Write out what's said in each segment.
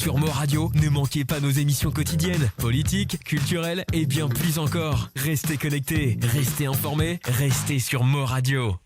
sur Mo Radio, ne manquez pas nos émissions quotidiennes, politiques, culturelles et bien plus encore. Restez connectés, restez informés, restez sur Mo Radio.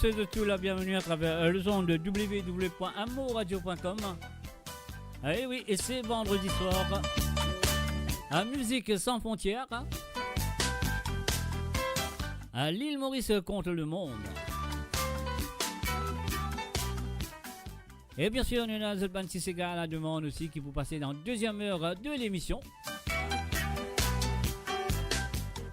De tout la bienvenue à travers le son de www.amoradio.com. Et oui, et c'est vendredi soir à Musique sans frontières à l'île Maurice contre le monde. Et bien sûr, on a The Band Sega à la demande aussi qui vous passez dans la deuxième heure de l'émission.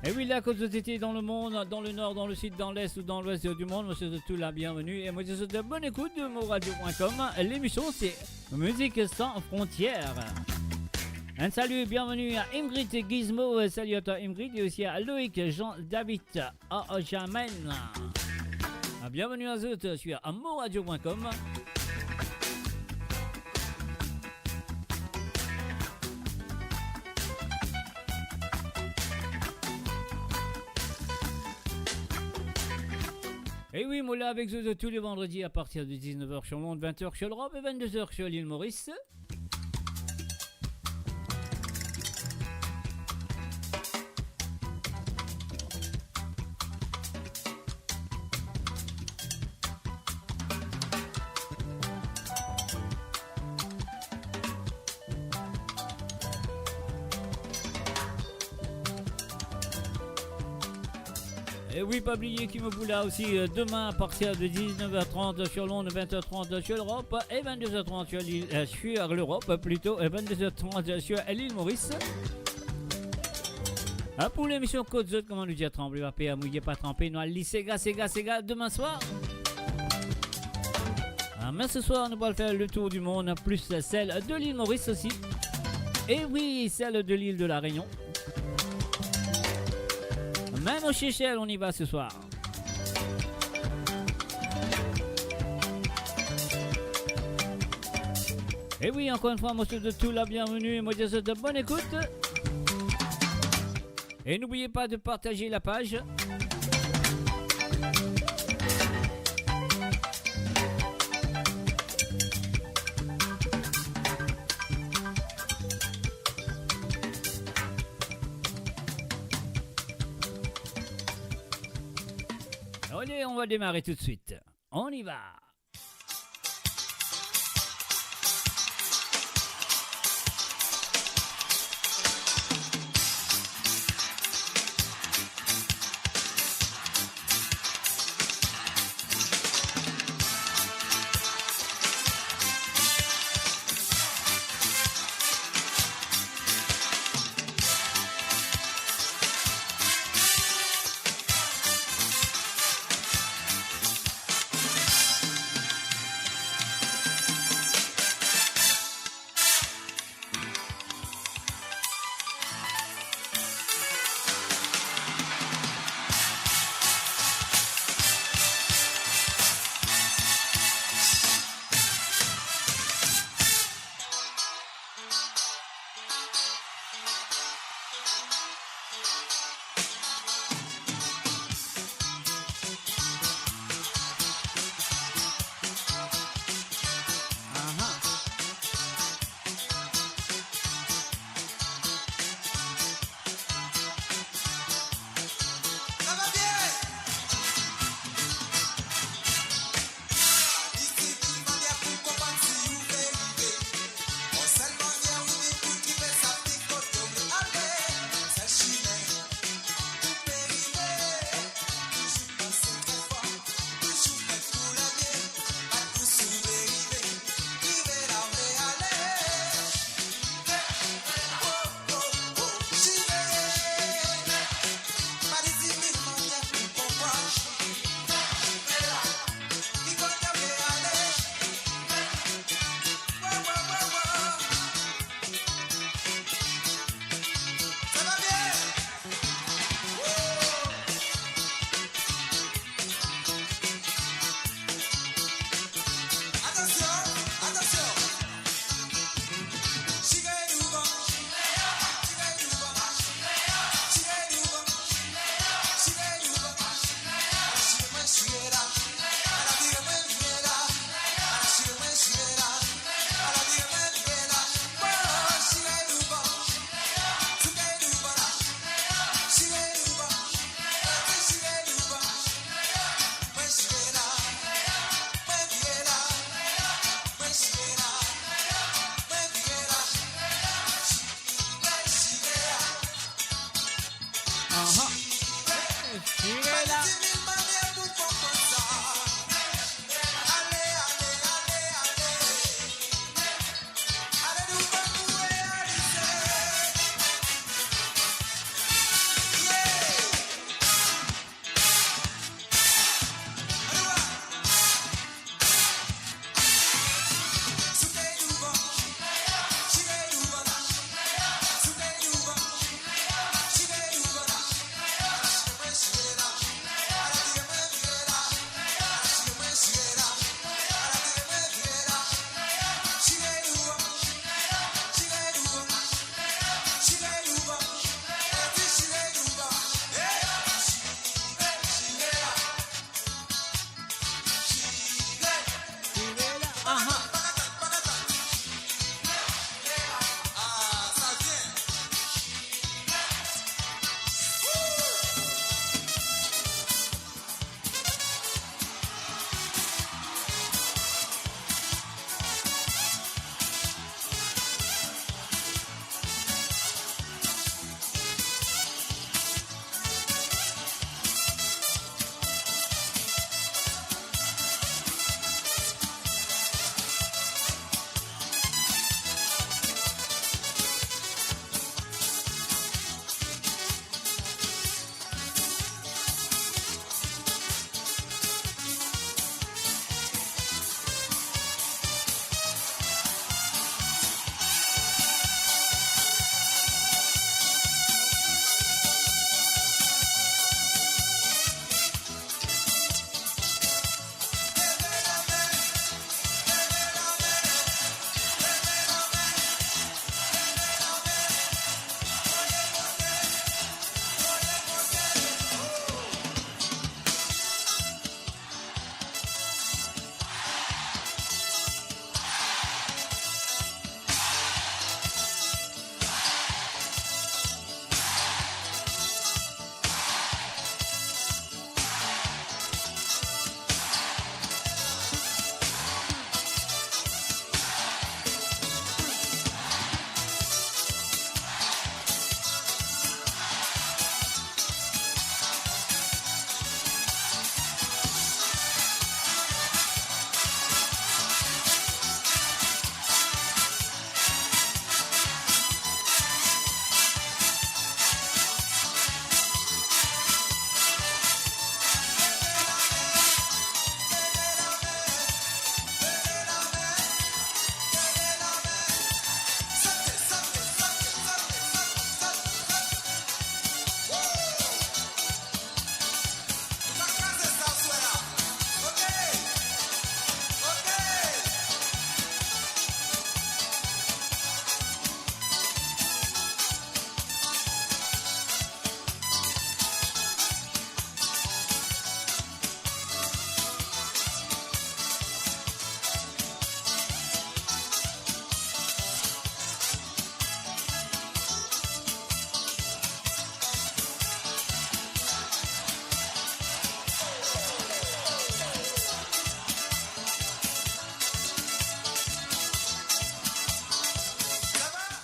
Et oui, la cause d'été dans le monde, dans le nord, dans le sud, dans l'est ou dans l'ouest du monde, monsieur de tout la bienvenue. Et moi je vous souhaite de bonne écoute de moradio.com. L'émission c'est Musique sans frontières. Un salut et bienvenue à Ingrid Gizmo, salut à toi Ingrid, et aussi à Loïc Jean-David Ajamen. Bienvenue à eux sur moradio.com. Et oui, moi là avec eux tous les vendredis à partir de 19h sur Londres, 20h sur l'Europe et 22h sur l'île Maurice. Et oui, pas oublier qui me là aussi demain à partir de 19h30 sur Londres, 20h30 sur l'Europe et 22h30 sur l'Europe plutôt, et 22h30 sur l'île Maurice. Pour l'émission Côte Zot, comment nous dire trembler, va payer à mouiller, pas tremper, nous allons Sega demain soir. Mais ce soir, nous allons faire le tour du monde, plus celle de l'île Maurice aussi. Et oui, celle de l'île de la Réunion. Même aux Seychelles, on y va ce soir. Et oui, encore une fois, monsieur de tout la bienvenue et moi je vous souhaite de bonne écoute. Et n'oubliez pas de partager la page. Allez, on va démarrer tout de suite. On y va.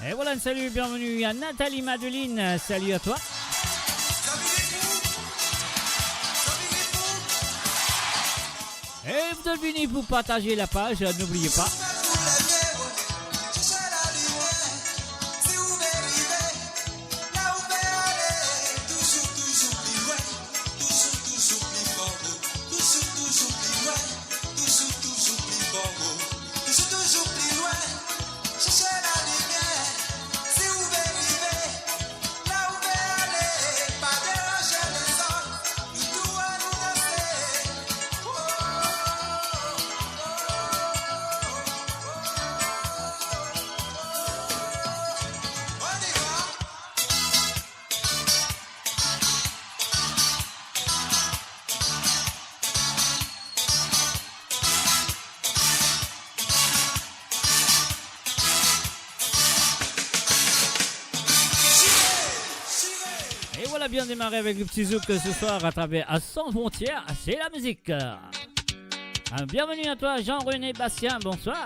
Et voilà, un salut, bienvenue à Nathalie Madeline. Salut à toi. Et vous êtes venus pour partager la page, n'oubliez pas. Bien démarrer avec le petit zouk ce soir à travers à Sans Frontières, c'est la musique. Bienvenue à toi Jean-René Bastien, bonsoir.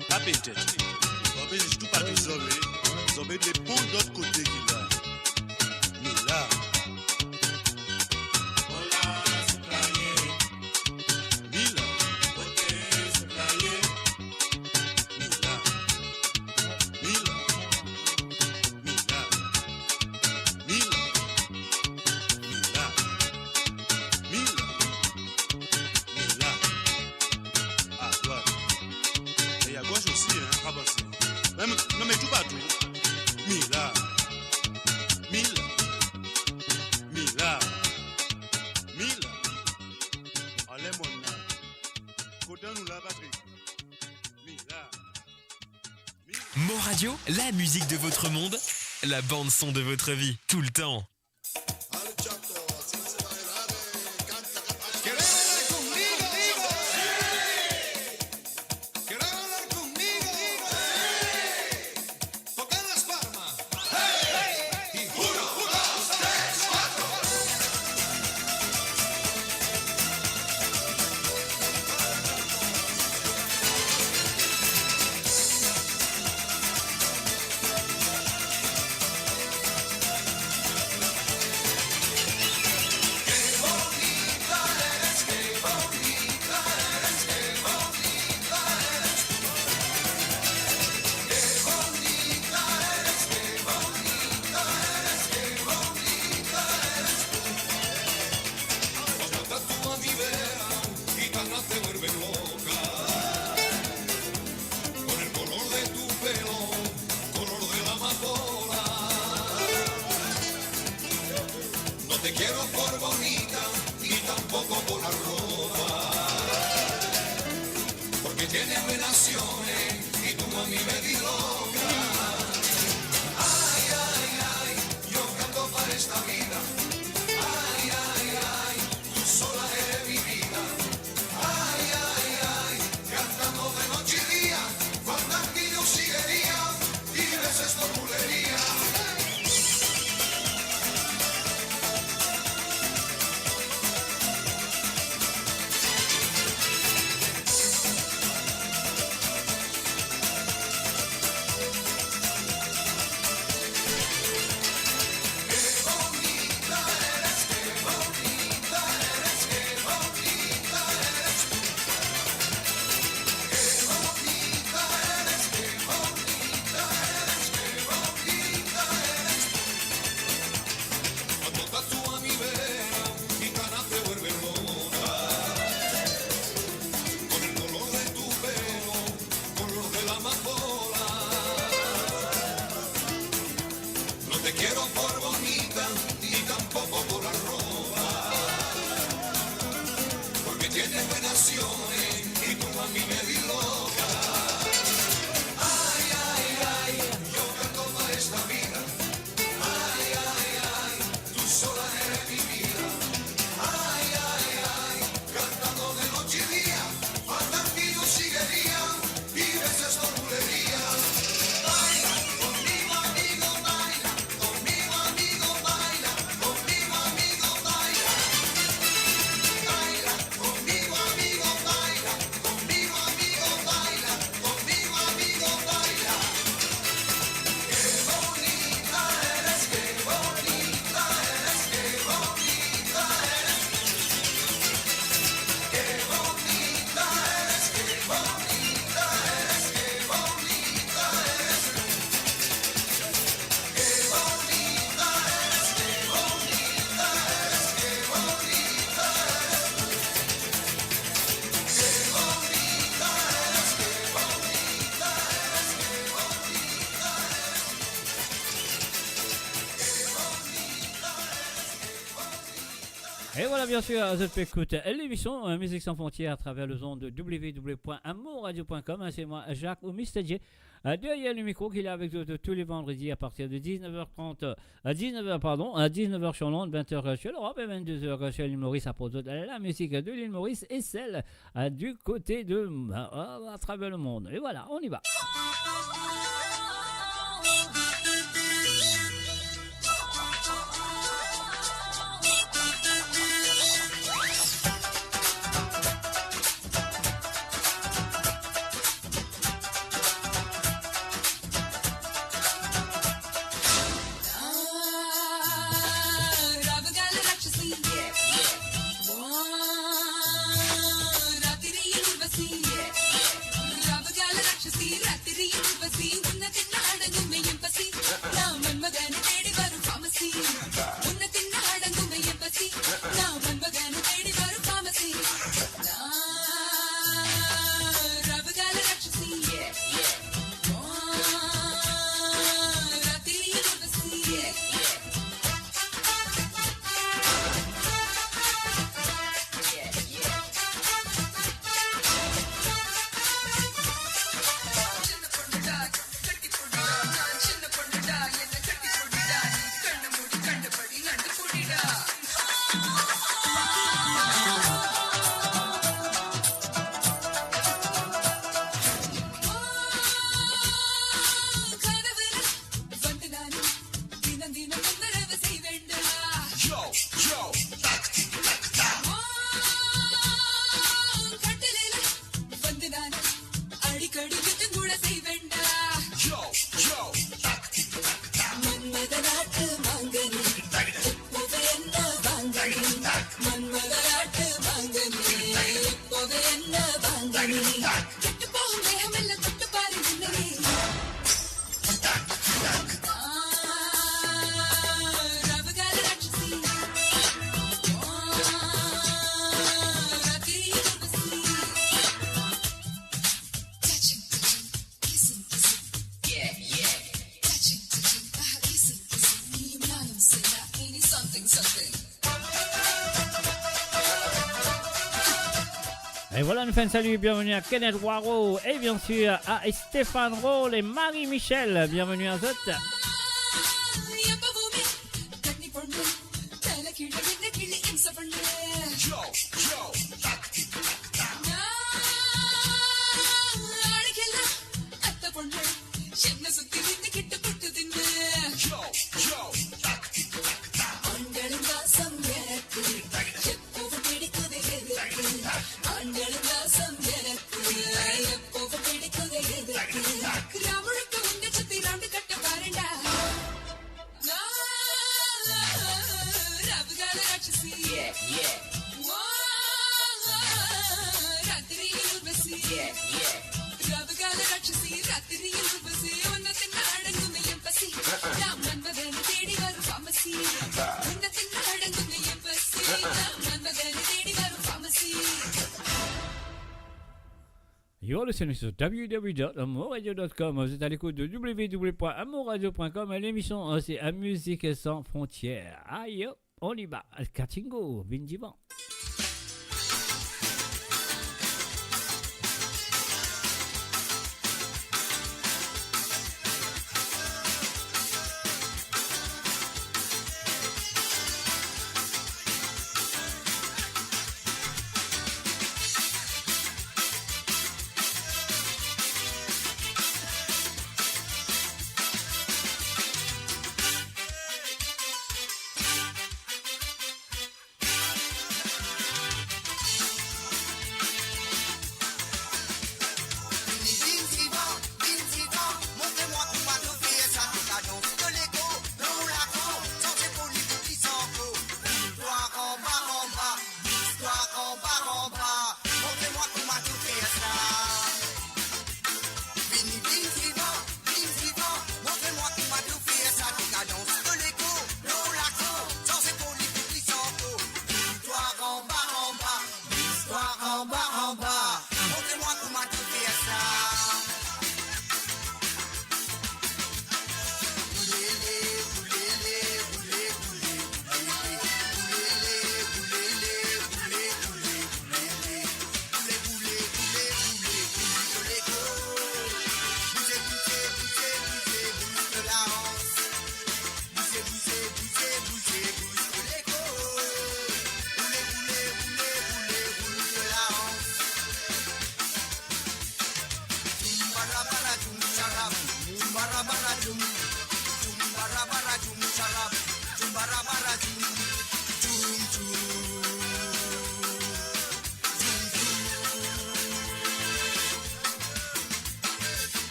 Pape tête. Zombie, je tout pas de zombie. Zombie des ponts de l'autre côté qui là. Mais là. Non mais tout partout. Mila. Mila. Mila. Mila. Allez mon âme. Côté nous la Patrick. Mila. Mo Radio, la musique de votre monde, la bande son de votre vie, tout le temps. Et voilà, bien sûr, vous écoutez l'émission Musique sans frontières à travers le zone de www.amourradio.com. C'est moi, Jacques ou Mr. J. Derrière le micro qu'il est avec vous tous les vendredis à partir de 19h30, à 19h sur Londres, 20h sur l'Europe et 22h sur l'île Maurice à propos de la musique de l'île Maurice et celle du côté de à travers le monde. Et voilà, on y va. Et voilà, nous faisons un salut, bienvenue à Kenneth Waro et bien sûr à Stéphane Roll et Marie-Michel. Bienvenue à Zot. You're listening to www.amourradio.com. Vous êtes à l'écoute de www.amourradio.com. L'émission, c'est à musique sans frontières. Aïe, on y va. Katingo, Vindivan.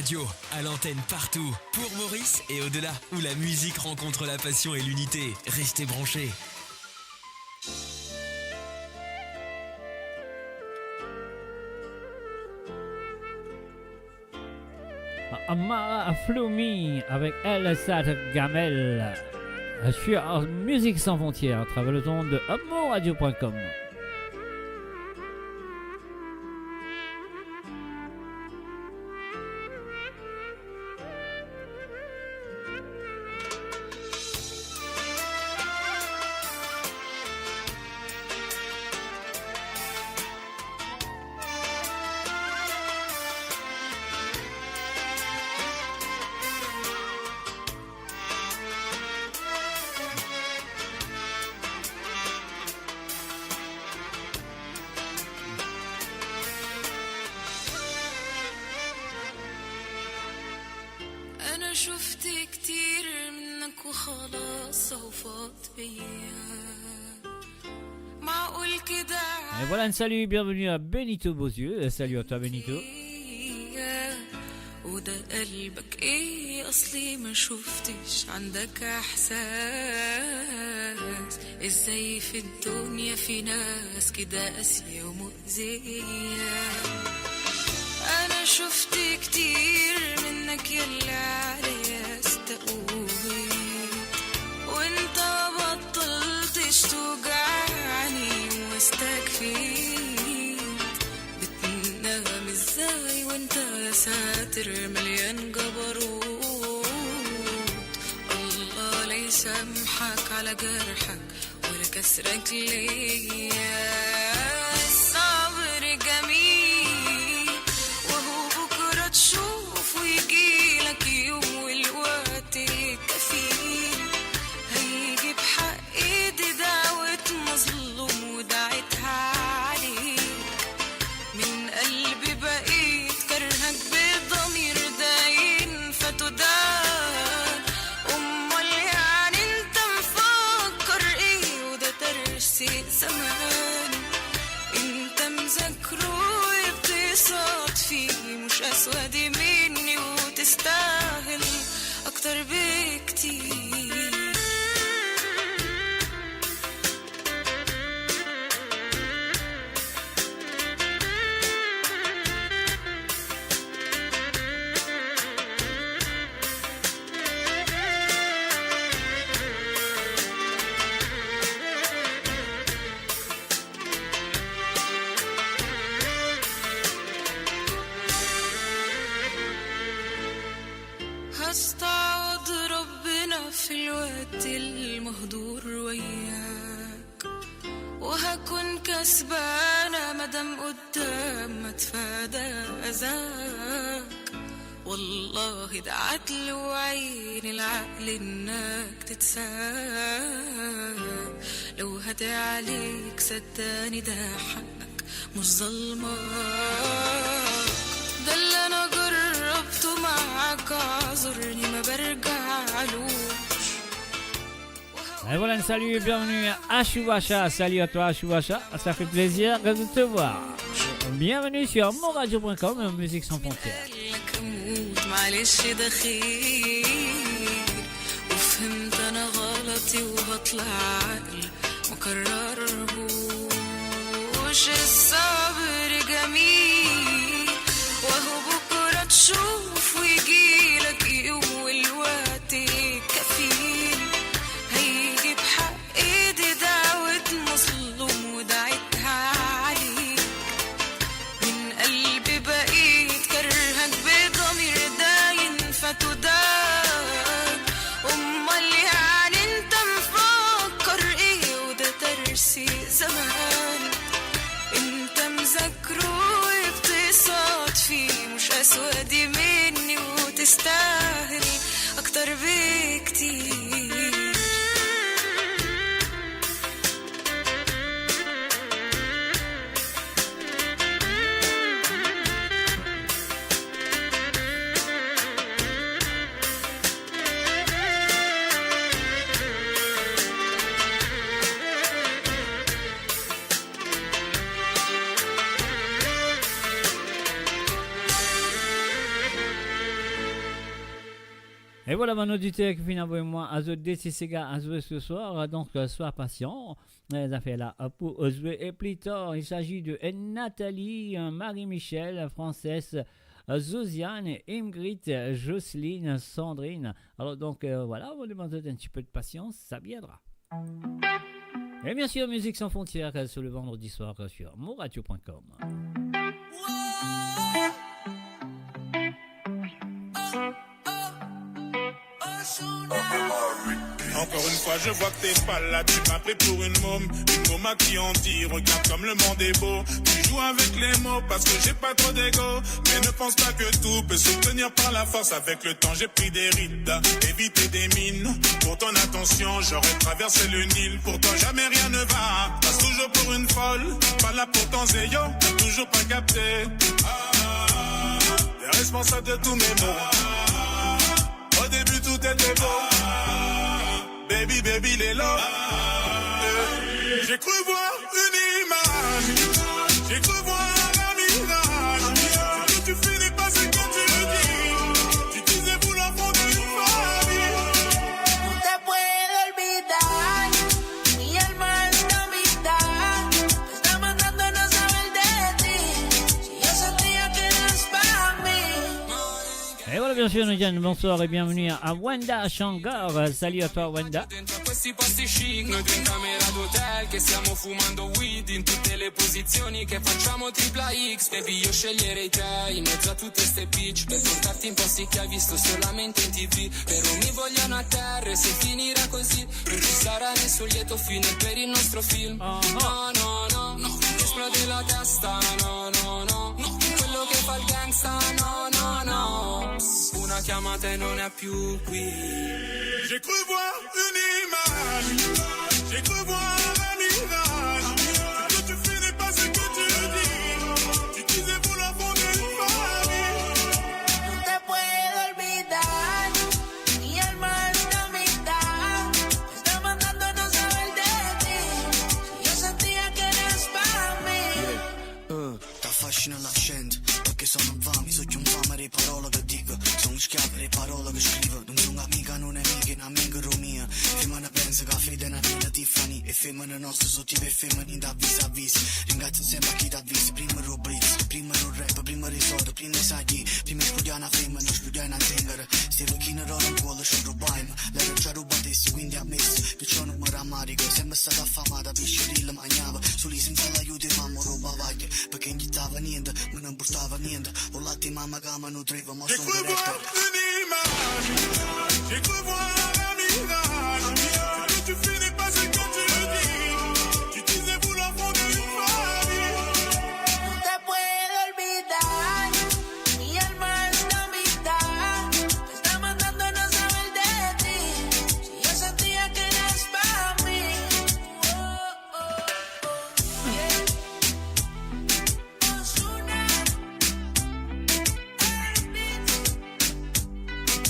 Radio, à l'antenne partout, pour Maurice et au-delà, où la musique rencontre la passion et l'unité. Restez branchés. Amara Floumi avec El Sat Gamel sur Musique sans frontières à travers le ton de amourradio.com. شفت كتير منك وخلاص وفاض بيا معقول كده. Et voilà un salut, bienvenue à Benito Beauzieux. Salut à toi Benito. وده قلبك ايه اصلي ما شفتش عندك احساس ازاي في الدنيا في ناس كده قاسية ومؤذية. انا شفت كتير منك يلي عليا استقويت وانت بطلتش توجعني واستكفيت. بتنام ازاي وانت يا ساتر مليان جبروت. الله لا يسامحك على جرحك ولا كسرك ليا. الصبر جميل وهو بكرة تشوف ويجيلك يوم والوقت كفيل هيجي بحق ايدي دعوة مظلوم ودعيتها عليك. من قلبي بقيت كرهك بضمير داين فتدان. امال يعني انت مفكر ايه وده ترسي زمان انت مذاكره وبتصاد فيه مش اسود مني وتستاهل اكتر بكتير. هستعوض ربنا في الوقت المهدور وياك وهكون كسبانة مدام قدام ما تفادى أذاك. والله ده عدل وعين العقل انك تتساب. لو هدي عليك صدقني ده حقك مش ظلمك. ده اللي انا جربته معاك اعذرني ما برجعلوش. Et voilà un salut et bienvenue à Chouacha. Salut à toi Chouacha, ça fait plaisir de te voir. Bienvenue sur monradio.com, musique sans frontières. معلش ده خير وفهمت انا غلطي وهطلع عقل مكررهوش. الصبر جميل وهو بكرة تشوف ويجيلك يوم والوقت كفيل هيجي بحق ايدي دعوة مظلوم ودعيتها عليك. من قلبي بقيت كرهك بضمير داين فتدان. امال يعني انت مفكر ايه وده ترسي زمان انت Et voilà mon auditeur qui finit avec moi à jouer à jouer ce soir, donc sois patient. Les affaires là pour jouer et plus tard, il s'agit de Nathalie, Marie-Michel, Frances, Josiane, Ingrid, Jocelyne, Sandrine. Alors donc voilà, on va demander un petit peu de patience, ça viendra. Et bien sûr, musique sans frontières sur le vendredi soir sur moradio.com. Encore une fois, je vois que t'es pas là. Tu m'as pris pour une môme à qui on dit. Regarde comme le monde est beau. Tu joues avec les mots parce que j'ai pas trop d'ego. Mais ne pense pas que tout peut s'obtenir par la force. Avec le temps, j'ai pris des rides, éviter des mines. Pour ton attention, j'aurais traversé le Nil. Pour toi, jamais rien ne va. Passe toujours pour une folle. Pas là pour ton zéyo. T'as toujours pas capté. T'es responsable de tous mes mots. Au début, tout était beau. Baby, baby, les lots. J'ai cru voir une image. J'ai cru voir un mirage. Ce que tu fais n'est pas ce que tu me dis. Tu disais vouloir fonder une famille. No te puedo olvidar. Mi alma está mitad. Te está mandando a no saber de ti. Si yo sentía que eras para mí. Et voilà, bien sûr, Nodiane, bonsoir et bienvenue à Wanda Shangar. Salut à toi, Wanda. Questi posti chic, noi due in camera d'hotel che stiamo fumando weed in tutte le posizioni che facciamo tripla X. Baby, io sceglierei te in mezzo a tutte ste bitch per portarti in posti che hai visto solamente in TV. Però mi vogliono a terra e se finirà così non ci sarà nessun lieto fine per il nostro film. No, no, no, no, esplode la testa, no, no, no, no, quello che fa il gangsta, no, no, no. Una chiamata e non è più qui. J'ai cru voir une image. J'ai cru voir un mirage. Ce que tu fais n'est pas ce que tu dis. Tu disais vouloir fonder une famille. No te puedo olvidar. Mi alma está mitad. Te está mandando a no saber de ti. Si yo sentía que eras para mí. T'affascina l'accento. Perché sono infami, so chiun fame le parole che dico. Sono schiave le parole che scrivo. Non sono amica, non è mica, è un'amica mia. Femmina pensa che la fede è una vita Tiffany. E femmine nostre sono tipo e femmine da vis a vis. Ringrazio sempre a chi t'ha visto. Prima ero blitz, prima ero rap, prima risotto, prima saggi. Prima studiare una femmina, studiare una zingara. Stiamo chi ne rola in cuore, ci rubaimo. Lei non ci ha rubatessi, quindi ha messo. Che c'ho non mi rammarico. Sempre stata affamata, pescerilla mangiava. Soli senza l'aiuto e mamma roba vaglia. Perché non gli dava niente, me non portava niente. Ho latte mamma che mi nutriva, ma J'ai sono cru voir diretto. une image. J'ai cru voir un mirage. Ce que tu fais n'est pas ce que tu dis. Tu disais vouloir fonder une famille. No te puedo olvidar. Mi alma está mitad. Te está mandando a no saber de ti. Si yo sentía que eras para mí. Ozuna.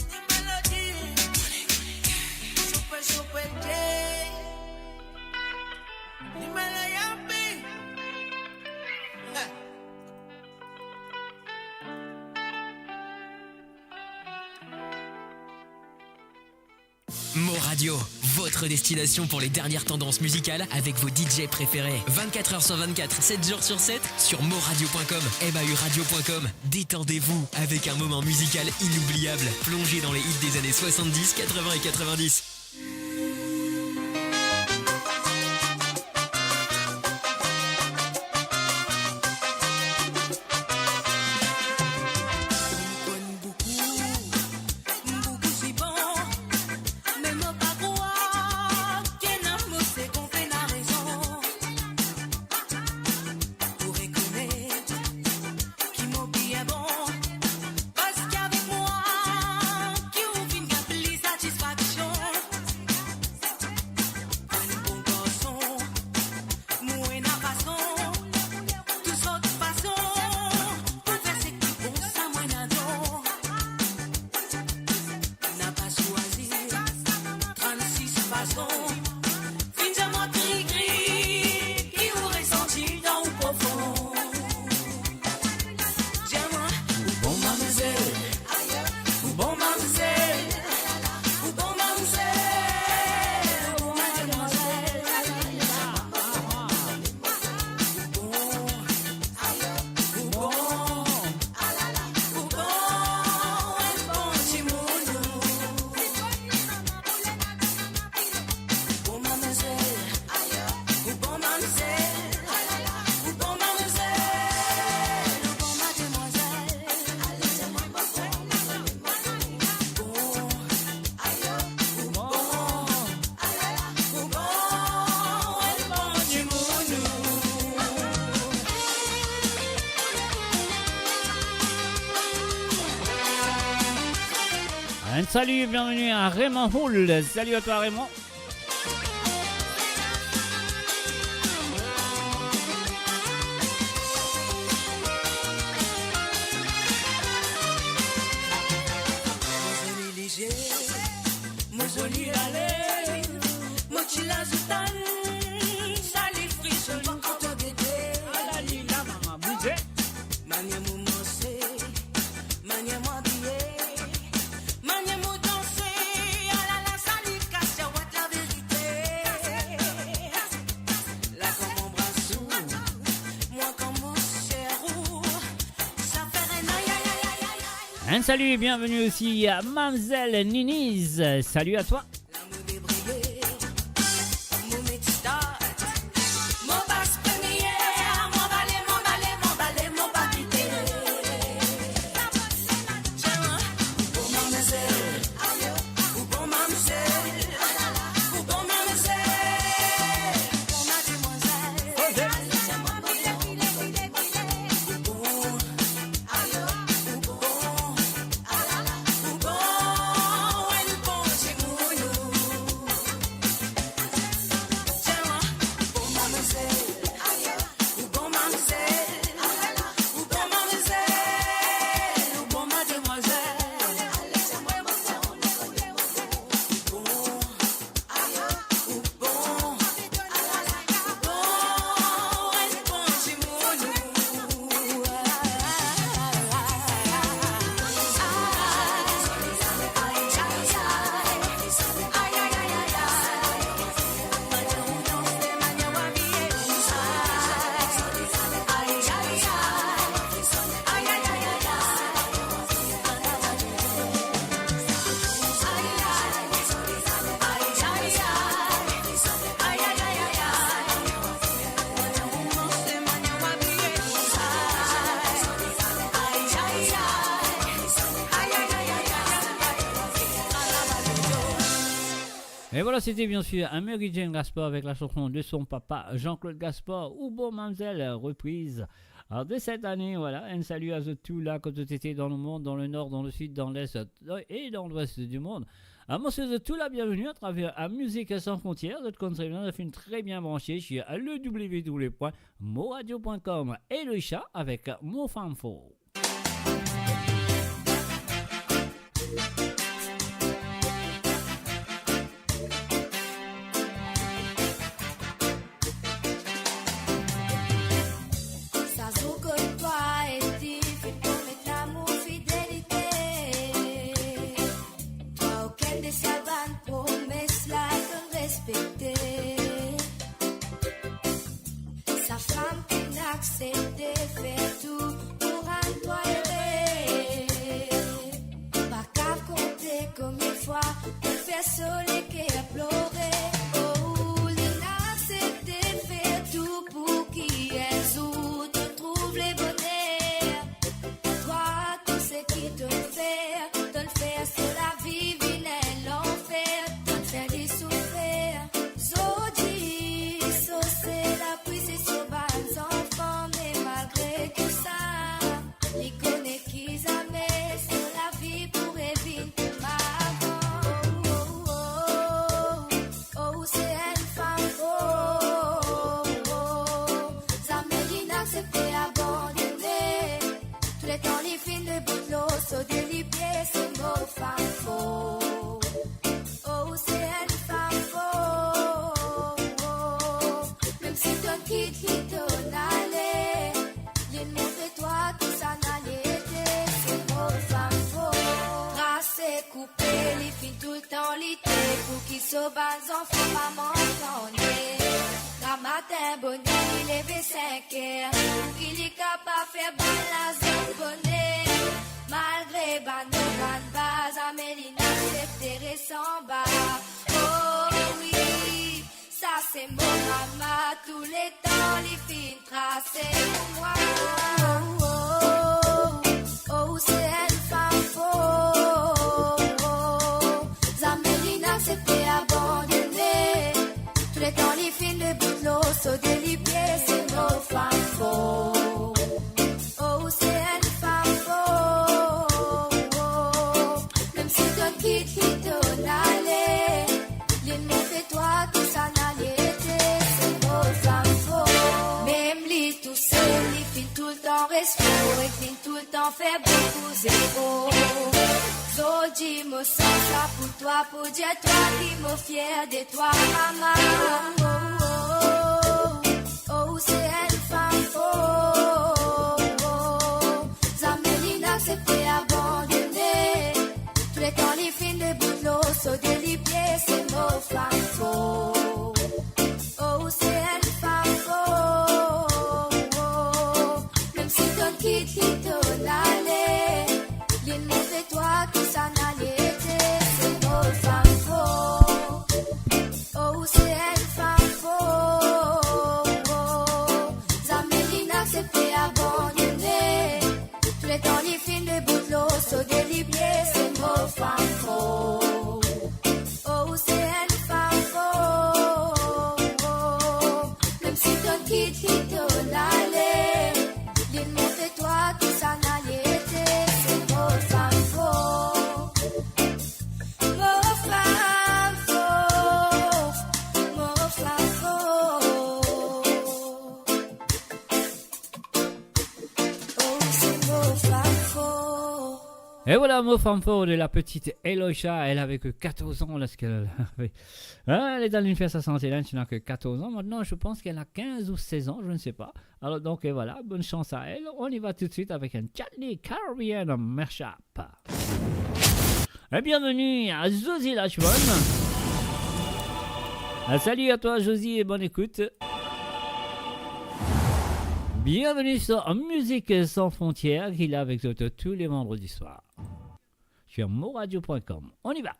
Dímelo, G. Super, super J. Dímelo, Yampi. Mo Radio, votre destination pour les dernières tendances musicales avec vos DJ préférés. 24h sur 24, 7 jours sur 7 sur moradio.com, mahuradio.com. Détendez-vous avec un moment musical inoubliable. Plongez dans les hits des années 70, 80 et 90. Beaucoup si bon, même pas croire qu'un amour c'est qu'on fait la raison. Pour reconnaître qui m'ont bien bon, parce qu'avec moi, qui ouvre une gamme satisfaction. Un bon garçon, moi n'a façon, tout sorte de façon, pour faire ce qui bon, ça moi n'a non. N'a pas choisi 36 façons. Fins-moi gris-gris qui aurait senti dans le profond. J'aime ou bon mademoiselle, ou bon mademoiselle, salut, bienvenue à Raymond Hull. Salut à toi Raymond. Mon joli allé, mon chila zutan, sali friso, mon koto gede, ala lila mama bougé. mania mou manger, mania mou habiller, mania mou danser, ala la sali casse, what la vérité. Là comme mon bras sous, moi comme mon cher, ça fait un aïe aïe aïe aïe aïe. Un salut et bienvenue aussi à Mamzelle Niniz. Salut à toi. Et voilà, c'était bien sûr Mary Jane Gaspard avec la chanson de son papa Jean-Claude Gaspard ou Bon Mamzelle, reprise de cette année. Voilà, un salut à tous là, quand tu étais dans le monde, dans le nord, dans le sud, dans l'est et dans l'ouest du monde. Moi, c'est tout la bienvenue à travers à Musique Sans Frontières. Votre conseil, ça fait une très bien branchée. Je suis à le www.moradio.com et le chat avec Mon Fanfo. Sa femme qui n'accepte de faire tout pour un toit erré. Pas qu'à compter combien de fois elle fait soleil qu'elle a pleuré. Oh, il n'accepte de faire tout pour qu'elle te trouve les bonheurs. Toi, tout ce qui te le faire sur la vie, vilain l'enfer, te faire les souffrir. So de libérer c'est nos femmes faux. Oh, c'est une femme faux. Même si ton quitte qui t'en allait, les mots de toi, tout ça n'allait aider. C'est nos femmes faux. Tracé, coupé, les filles tout le temps l'été. Pour qu'ils se battent, enfants, maman, attendez. Matin, bonnet, il est 5 heures. Il est capable de faire bonne la zone bonnet. Malgré Bano, Ban Baz, Amélie n'accepterait sans bas. Oh oui, ça c'est mon maman. Tous les temps, les filles tracées pour moi. Oh, oh, oh, oh, c'est une femme faux. Amélie n'acceptait abandonner. Tous les temps, les filles de bout de l'eau, saut de l'hiver, c'est nos femmes faux. Oh, c'est une femme faux. Même si ton quitte respiro et qui tout le temps fait beaucoup zéro. So dis-moi ça pour toi, pour dire toi qui me fier de toi, maman. Oh, c'est une femme Zamelina s'est fait abandonner. Tous les temps les filles de boulot, so de les pieds, c'est nos femmes faux. Oh, c'est une femme faux. Même si ton qui t'en allait, les mots de toi qui s'en allait, c'est nos femmes faux. Oh, c'est une femme faux. Zamelina s'est fait abandonner. Tous les temps les filles de boulot, so de les pieds, c'est nos femmes faux. Oh, c'est une femme faux. Même si ton qui t'en allait, les mots de toi qui s'en allait, c'est nos femmes faux. Nos femmes faux. Nos femmes faux. Oh, c'est nos femmes faux. Et voilà, mot femme fort de la petite Eloïcha. Elle avait que 14 ans lorsqu'elle avait. Elle est dans l'univers à Saint-Hélène, elle n'a que 14 ans. Maintenant, je pense qu'elle a 15 ou 16 ans, je ne sais pas. Alors, donc, et voilà, bonne chance à elle. On y va tout de suite avec un Chutney Caribbean Mashup. Et bienvenue à Josie Lachman. Salut à toi, Josie, et bonne écoute. Bienvenue sur Musique sans frontières, qu'il a avec toi tous les vendredis soirs. Sur moradio.com. On y va.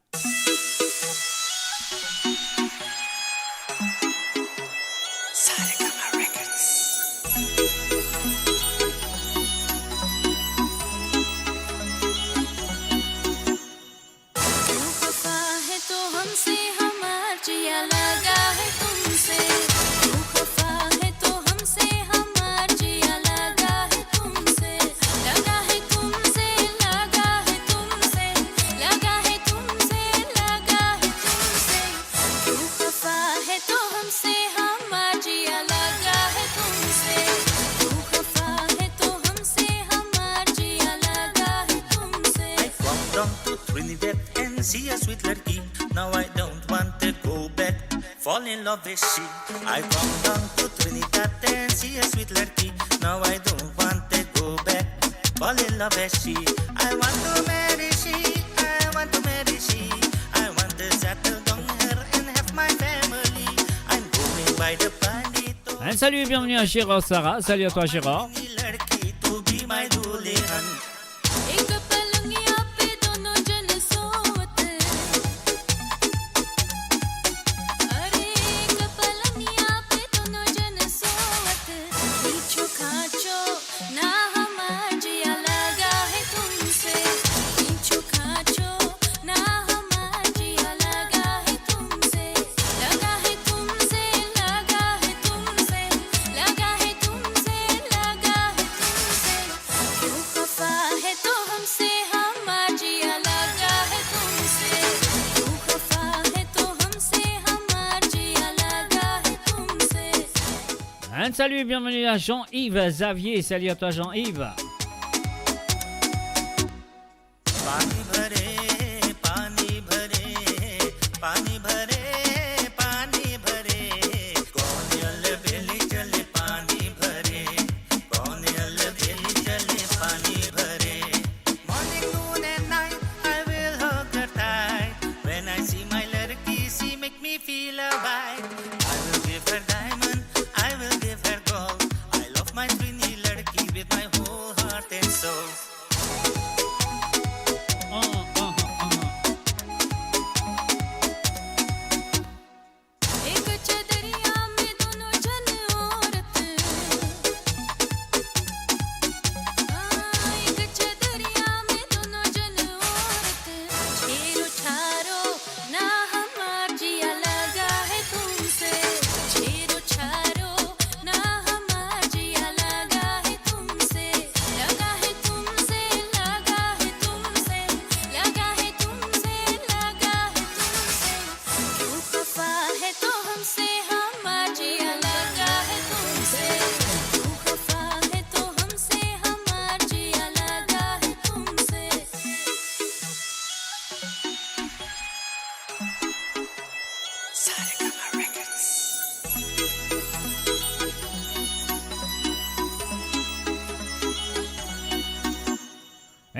See a sweet lady, now I don't want to go back. Fall in love with she. I come down to Trinidad and see a sweet lady, now I don't want to go back. Fall in love with she. I want to marry she. I want to marry she. I want to settle down here and have my family. I'm going by the bandito. Un salut et bienvenue à Gérard Sarah. Salut à toi Gérard. To be my dulihan. Salut et bienvenue à Jean-Yves Xavier. Salut à toi Jean-Yves.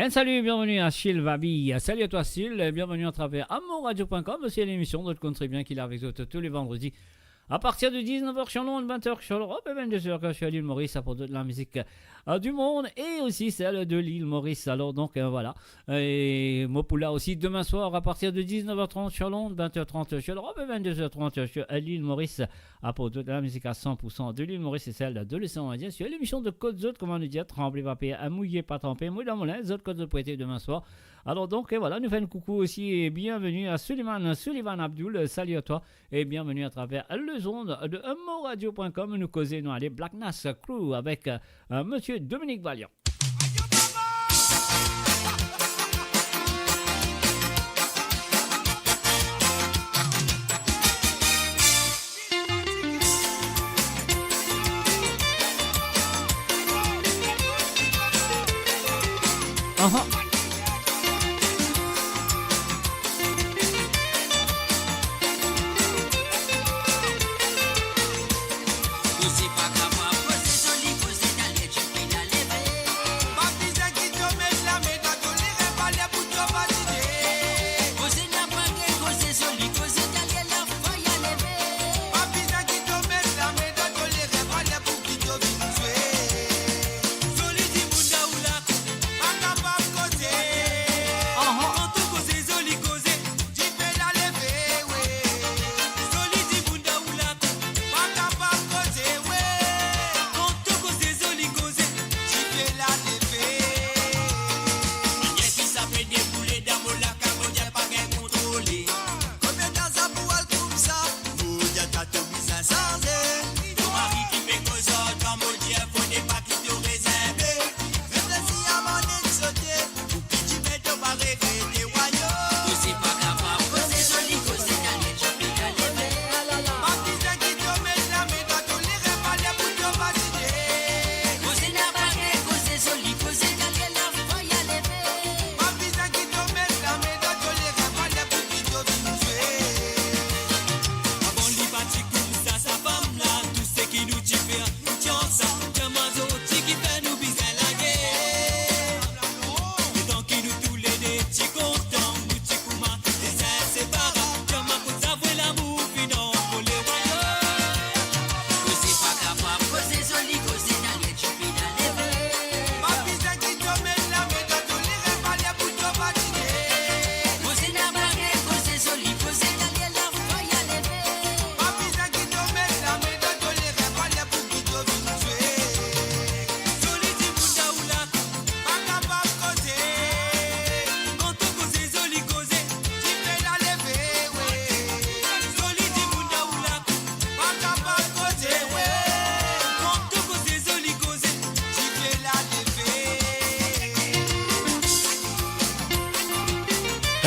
Et salut, bienvenue à Chill Vabi. Salut à toi Sil, bienvenue à travers amourradio.com. C'est l'émission de Country Bien qu'il est avec vous tous les vendredis. À partir de 19h sur Londres, 20h sur l'Europe et 22h quand je suis à l'île Maurice à propos de la musique du monde et aussi celle de l'île Maurice. Alors donc voilà. Et Mopula aussi demain soir à partir de 19h30 sur Londres, 20h30 sur l'Europe et 22h30 sur l'île Maurice à propos de la musique à 100% de l'île Maurice et celle de l'océan Indien sur l'émission de Côte Zot, comment nous dire, trembler, pas payer, mouiller, pas tremper, mouiller dans mon lin, Zot Côte Zot pour été demain soir. Alors donc voilà, nous faisons coucou aussi et bienvenue à Sullivan Abdul, salut à toi et bienvenue à travers les ondes de moradio.com. Nous causons nous aller Black Nass Crew avec monsieur Dominique Valiant.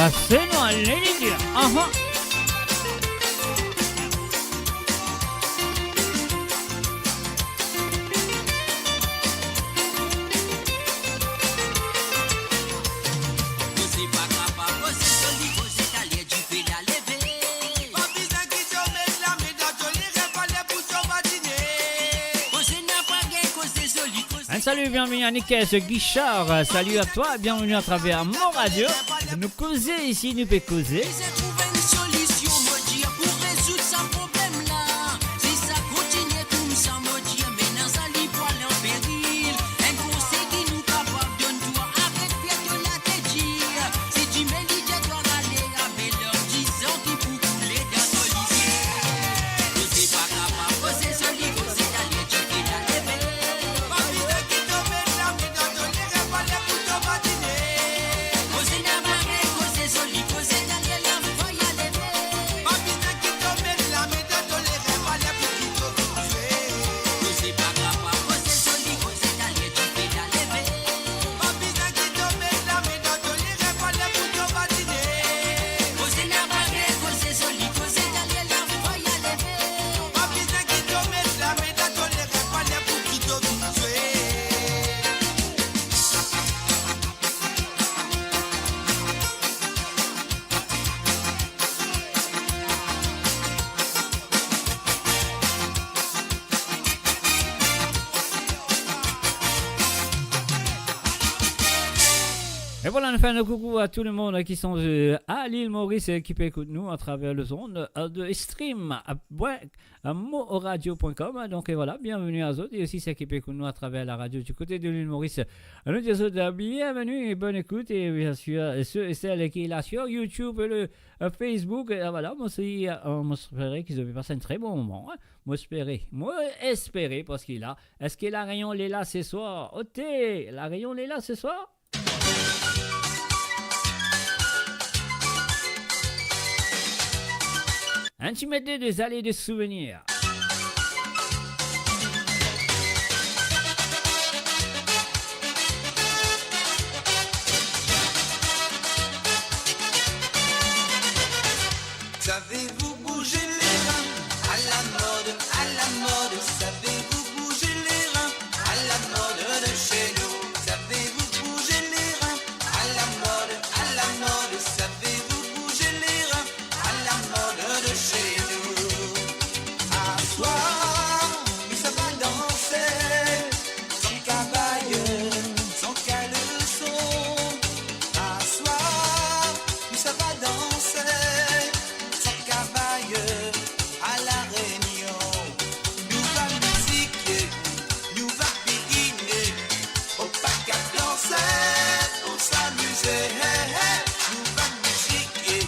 Cassez-nous à l'énigme. Salut, bienvenue à Nikes Guichard, salut à toi, bienvenue à travers mon radio. Nous causer ici, nous peut causer. Et voilà, on fait un coucou à tout le monde qui sont à l'île Maurice et qui peut écouter nous à travers le zone de stream à moradio.com. Donc et voilà, bienvenue à eux et aussi ceux qui peut écouter nous à travers la radio du côté de l'île Maurice. Nous disons bienvenue et bonne écoute et bien sûr ceux et celles qui sont là sur YouTube et le Facebook. Et voilà, moi aussi, moi j'espère qu'ils ont passé un très bon moment. Hein. Moi espérer parce qu'il a. Est-ce que la Rayon est là ce soir? Ok, la Rayon est là ce soir? Un petit medley des allées de souvenirs. Savez-vous bouger les reins à la mode, savez-vous bouger les reins à la mode de chez nous? Savez-vous bouger les reins à la mode, savez-vous bouger les reins à la mode de chez nous? À soir, oui, ça va danser, sans cavaille, sans caleçon. À soir, oui, ça va danser. À la Réunion, nous va musiquer, nous va béguiner, au pas qu'à danser, pour s'amuser. Nous va musiquer,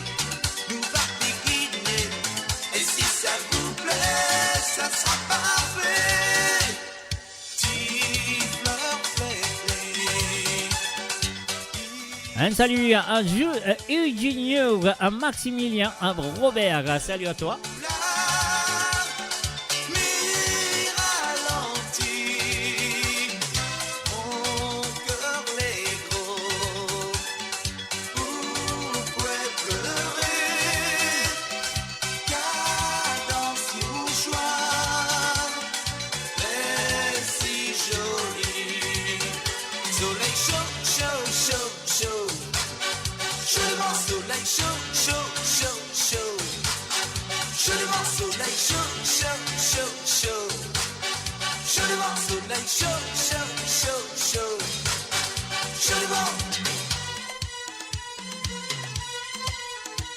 nous va béguiner, et si ça vous plaît, ça sera parfait. Tifleur fêlé. Un salut à Eugenio, à Maximilien, à Robert. Salut à toi.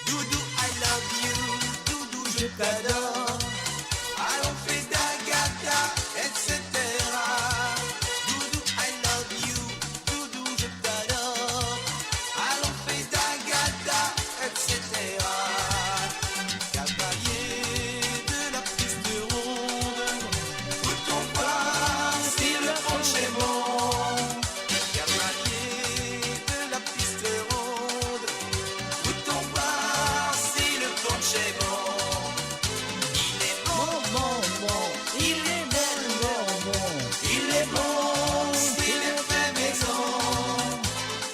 Doudou, I love you, Doudou, je t'adore. Allons faire d'agata, etc. Doudou, I love you, Doudou, je t'adore. Allons faire d'agata, etc. Cavalier de la piste ronde, peut-on voir si le punch est bon? Cavalier de la piste ronde, peut-on voir si le punch est bon? Il est bon, bon, bon, il est bon, bon, bon. Il est bon s'il est fait maison.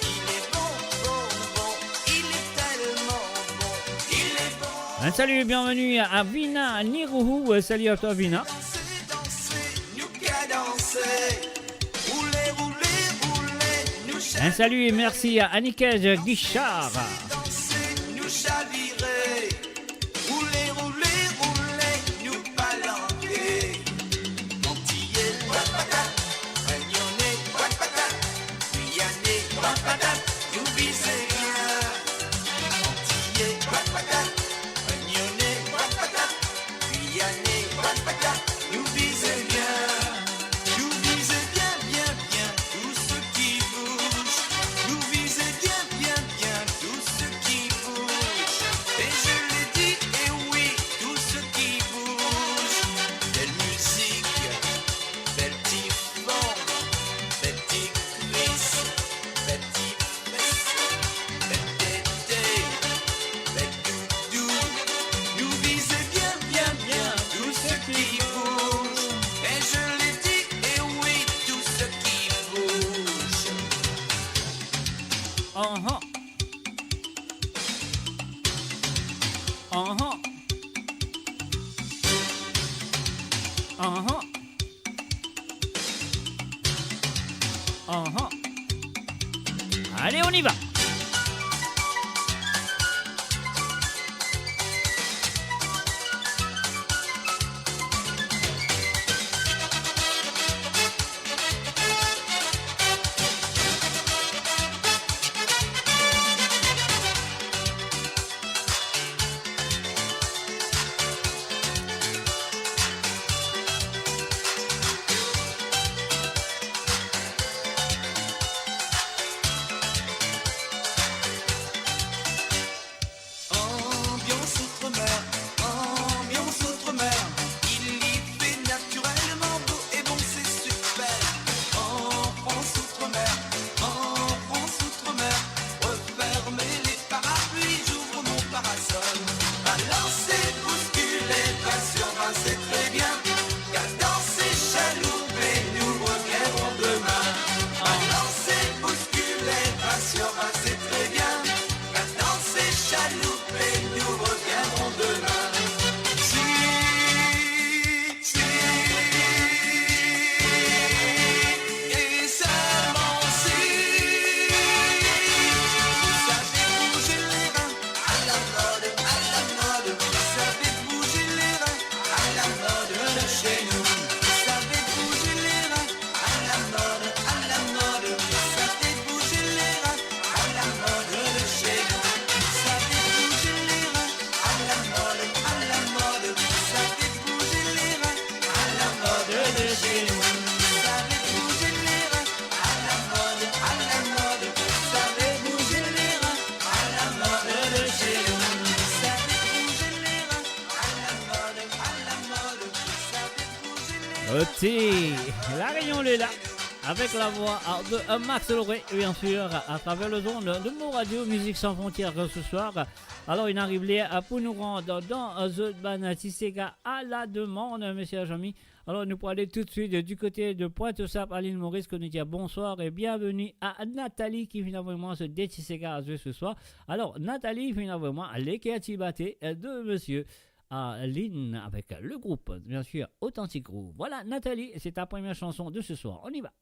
Il est bon, bon, bon, il est tellement bon. Il est bon. Un salut et bienvenue à Vina Niruhu. Salut à toi Vina. Danser, nous qu'à danser. Rouler, rouler, rouler, nous Un salut et merci à Annikej Guichard. danser, nous chavirer. Rouler, rouler, rouler, nous palanquer. Antillais, wapata, Réunionnais, wapata, Guyanais, wapata, nous visez bien. Antillais, wapata, Réunionnais, wapata, Guyanais, wapata, nous visez bien. Nous visez bien, bien, bien, tout ce qui bouge. Nous visez bien, bien, bien, tout ce qui bouge. Et je l'ai dit, et oui, tout ce qui bouge. Belle musique, belle typhon, belle tigrice, belle typhesse, belle tété, belle doudou. Nous visez bien, bien, bien, tout ce qui bouge. Et je l'ai dit, et oui, tout ce qui bouge. Uh-huh. Uh-huh. Uh-huh. Uh-huh. Allez, on y va. La Réunion est là, avec la voix de Max Loré, bien sûr, à travers le don de Mo Radio, Musique sans frontières ce soir. Alors, il arrive là pour nous rendre dans The Banatisega à la demande, messieurs et amis. Alors, nous pourrons aller tout de suite du côté de Pointe-aux-Sapes à l'île Maurice, qu'on nous dit bonsoir et bienvenue à Nathalie qui finalement se détissega ce soir. Alors, Nathalie, finalement, les Kéatibaté de monsieur Lynn avec le groupe, bien sûr, Authentic Groove. Voilà, Nathalie, c'est ta première chanson de ce soir. On y va.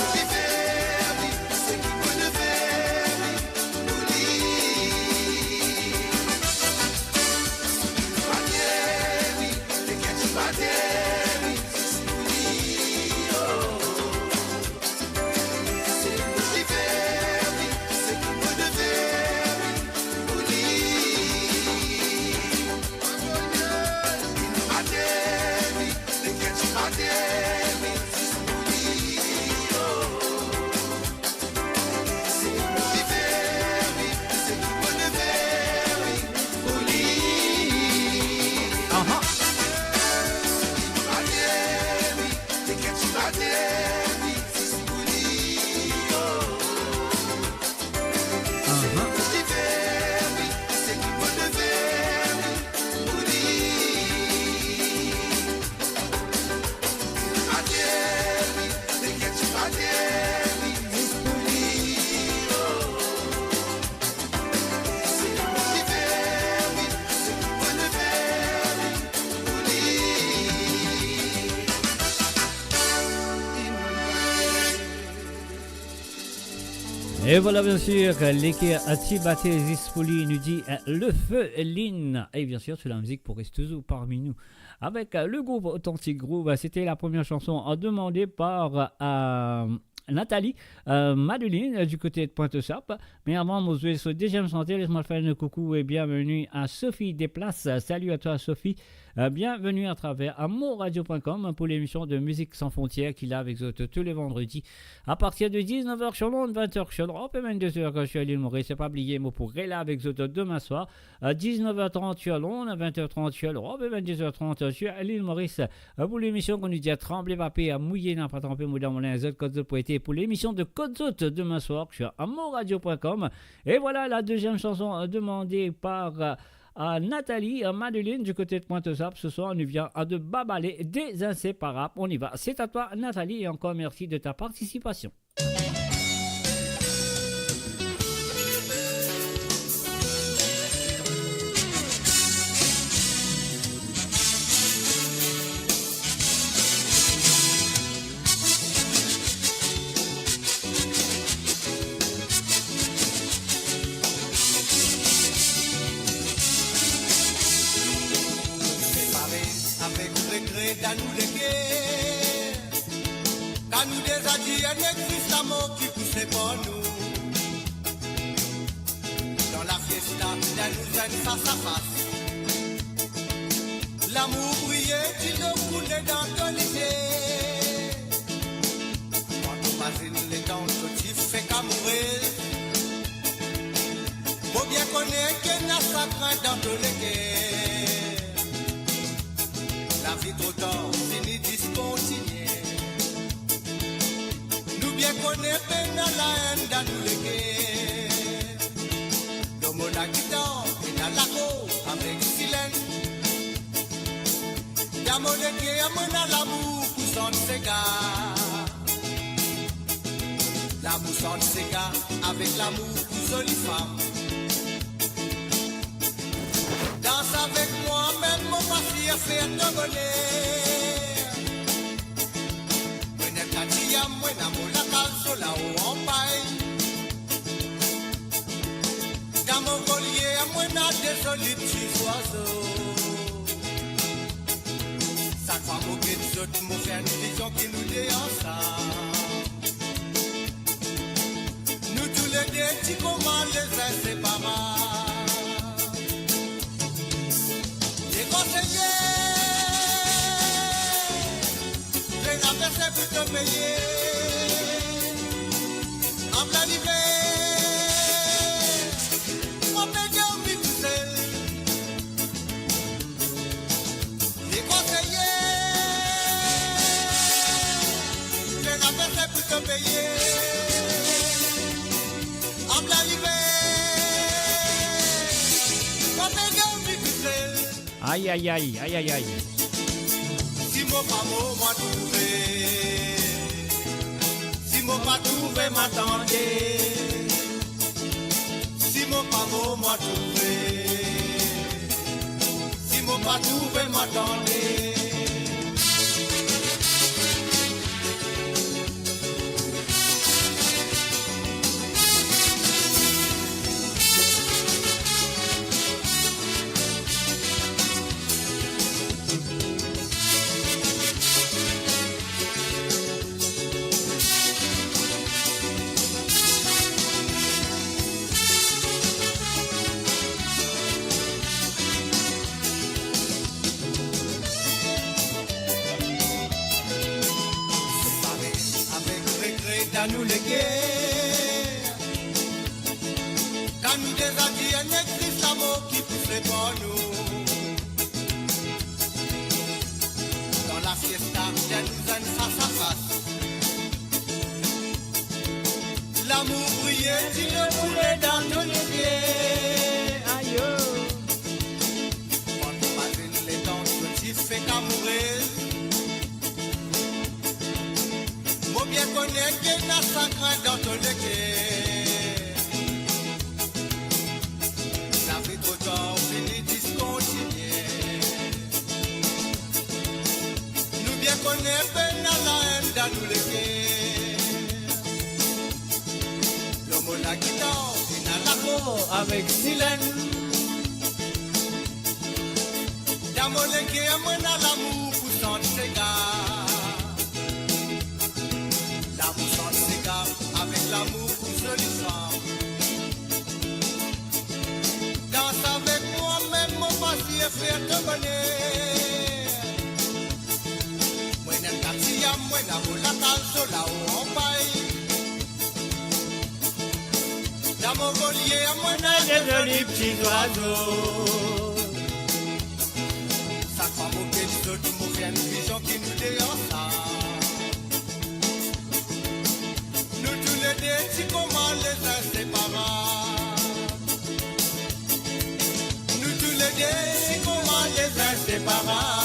If Et voilà bien sûr, l'équipe Atibate Zispoli nous dit le feu Lynn. Et bien sûr, c'est la musique pour rester toujours parmi nous. Avec le groupe Authentic Groove, c'était la première chanson demandée par Nathalie Madeline du côté de Pointe-Sap. Mais avant de jouer ce deuxième chantier, laisse-moi faire un coucou et bienvenue à Sophie Desplaces. Salut à toi Sophie. Bienvenue à travers amourradio.com pour l'émission de Musique sans frontières qu'il a avec vous tous les vendredis à partir de 19h sur Londres, 20h sur Europe et 22h quand je suis à l'île Maurice. C'est pas oublié, moi pour là avec vous demain soir à 19h30 sur Londres, 20h30 sur Europe et 22h30 sur l'île Maurice pour l'émission qu'on nous dit à trembler, papier, à mouiller, n'a pas trempé, mou dans mon linge, Côte pour été pour l'émission de Côte demain soir sur amourradio.com. Et voilà la deuxième chanson demandée par à Nathalie Madeline du côté de Pointe-Sap. Ce soir, on nous vient de Babalé des Inséparables. On y va. C'est à toi, Nathalie, et encore merci de ta participation. Dans nous les guerres, quand nous des adieux, n'existe l'amour qui pousse pour nous. Dans la fiesta, là nous aide face à face. L'amour brillait, il nous coulait dans ton lycée. Quand on imagine les temps, tu fais qu'à mourir. Faut bien connaître qu'il y a sacré dans ton lycée. La vie trop tard, fini discontinuer. Nous bien connaissons la haine dans nous les guerres. L'homme a la guitare et dans la cour avec silence. Y'a mon équipe, y'a mon l'amour pour son cigare. L'amour sans cigare avec l'amour pour jolie femme. Danse avec moi, même mon parti à faire de bonheur. Moi n'a qu'à dire, moi n'a pas la calce là où on paille. Dans mon collier, moi n'a des jolis petits oiseaux. Ça croit qu'au pied des autres, mon fait une vision qui nous déhanche. Nous tous les deux, petits comment les inséparables. Les affaires c'est pour te payer. En plein hiver, on peut dormir tout seul. Les conseillers, les affaires c'est pour te payer. En plein hiver, on peut dormir tout seul. Aïe aïe aïe aïe aïe aïe. Si mon pas m'a trouvé, si mon pas trouvé m'attendait, si mon pas m'a trouvé, si mon pas trouvé m'attendait. Nous les guerres, quand nous des adieux, n'existe l'amour qui pousse pour nous. Dans la fiesta, il nous aide face à face. L'amour brillait, il le roulait dans tous les pieds. Aïe, quand on imagine les temps, tu fais qu'à mourir. Faut bien connaître qu'il y a sacré dans ton équipe. La vie trop tard, fini discontinuer. Nous bien connaissons la haine dans nous l'équipe. L'homme avec Silène. Yamole qui est moins à l'amour pour son cigare. L'amour sans cigare avec l'amour pour jolie femme. Danse avec moi même mon passé et faire te bonheur. Moi n'aime pas si à moi n'amour la calce là où on paille. Dans mon collier à moi n'a des jolis petits oiseaux. Ça croit mon petit de tout mon bien vision qui nous dérange. Nous tous les deux si comment les inséparables. Nous tous les deux si comment les inséparables.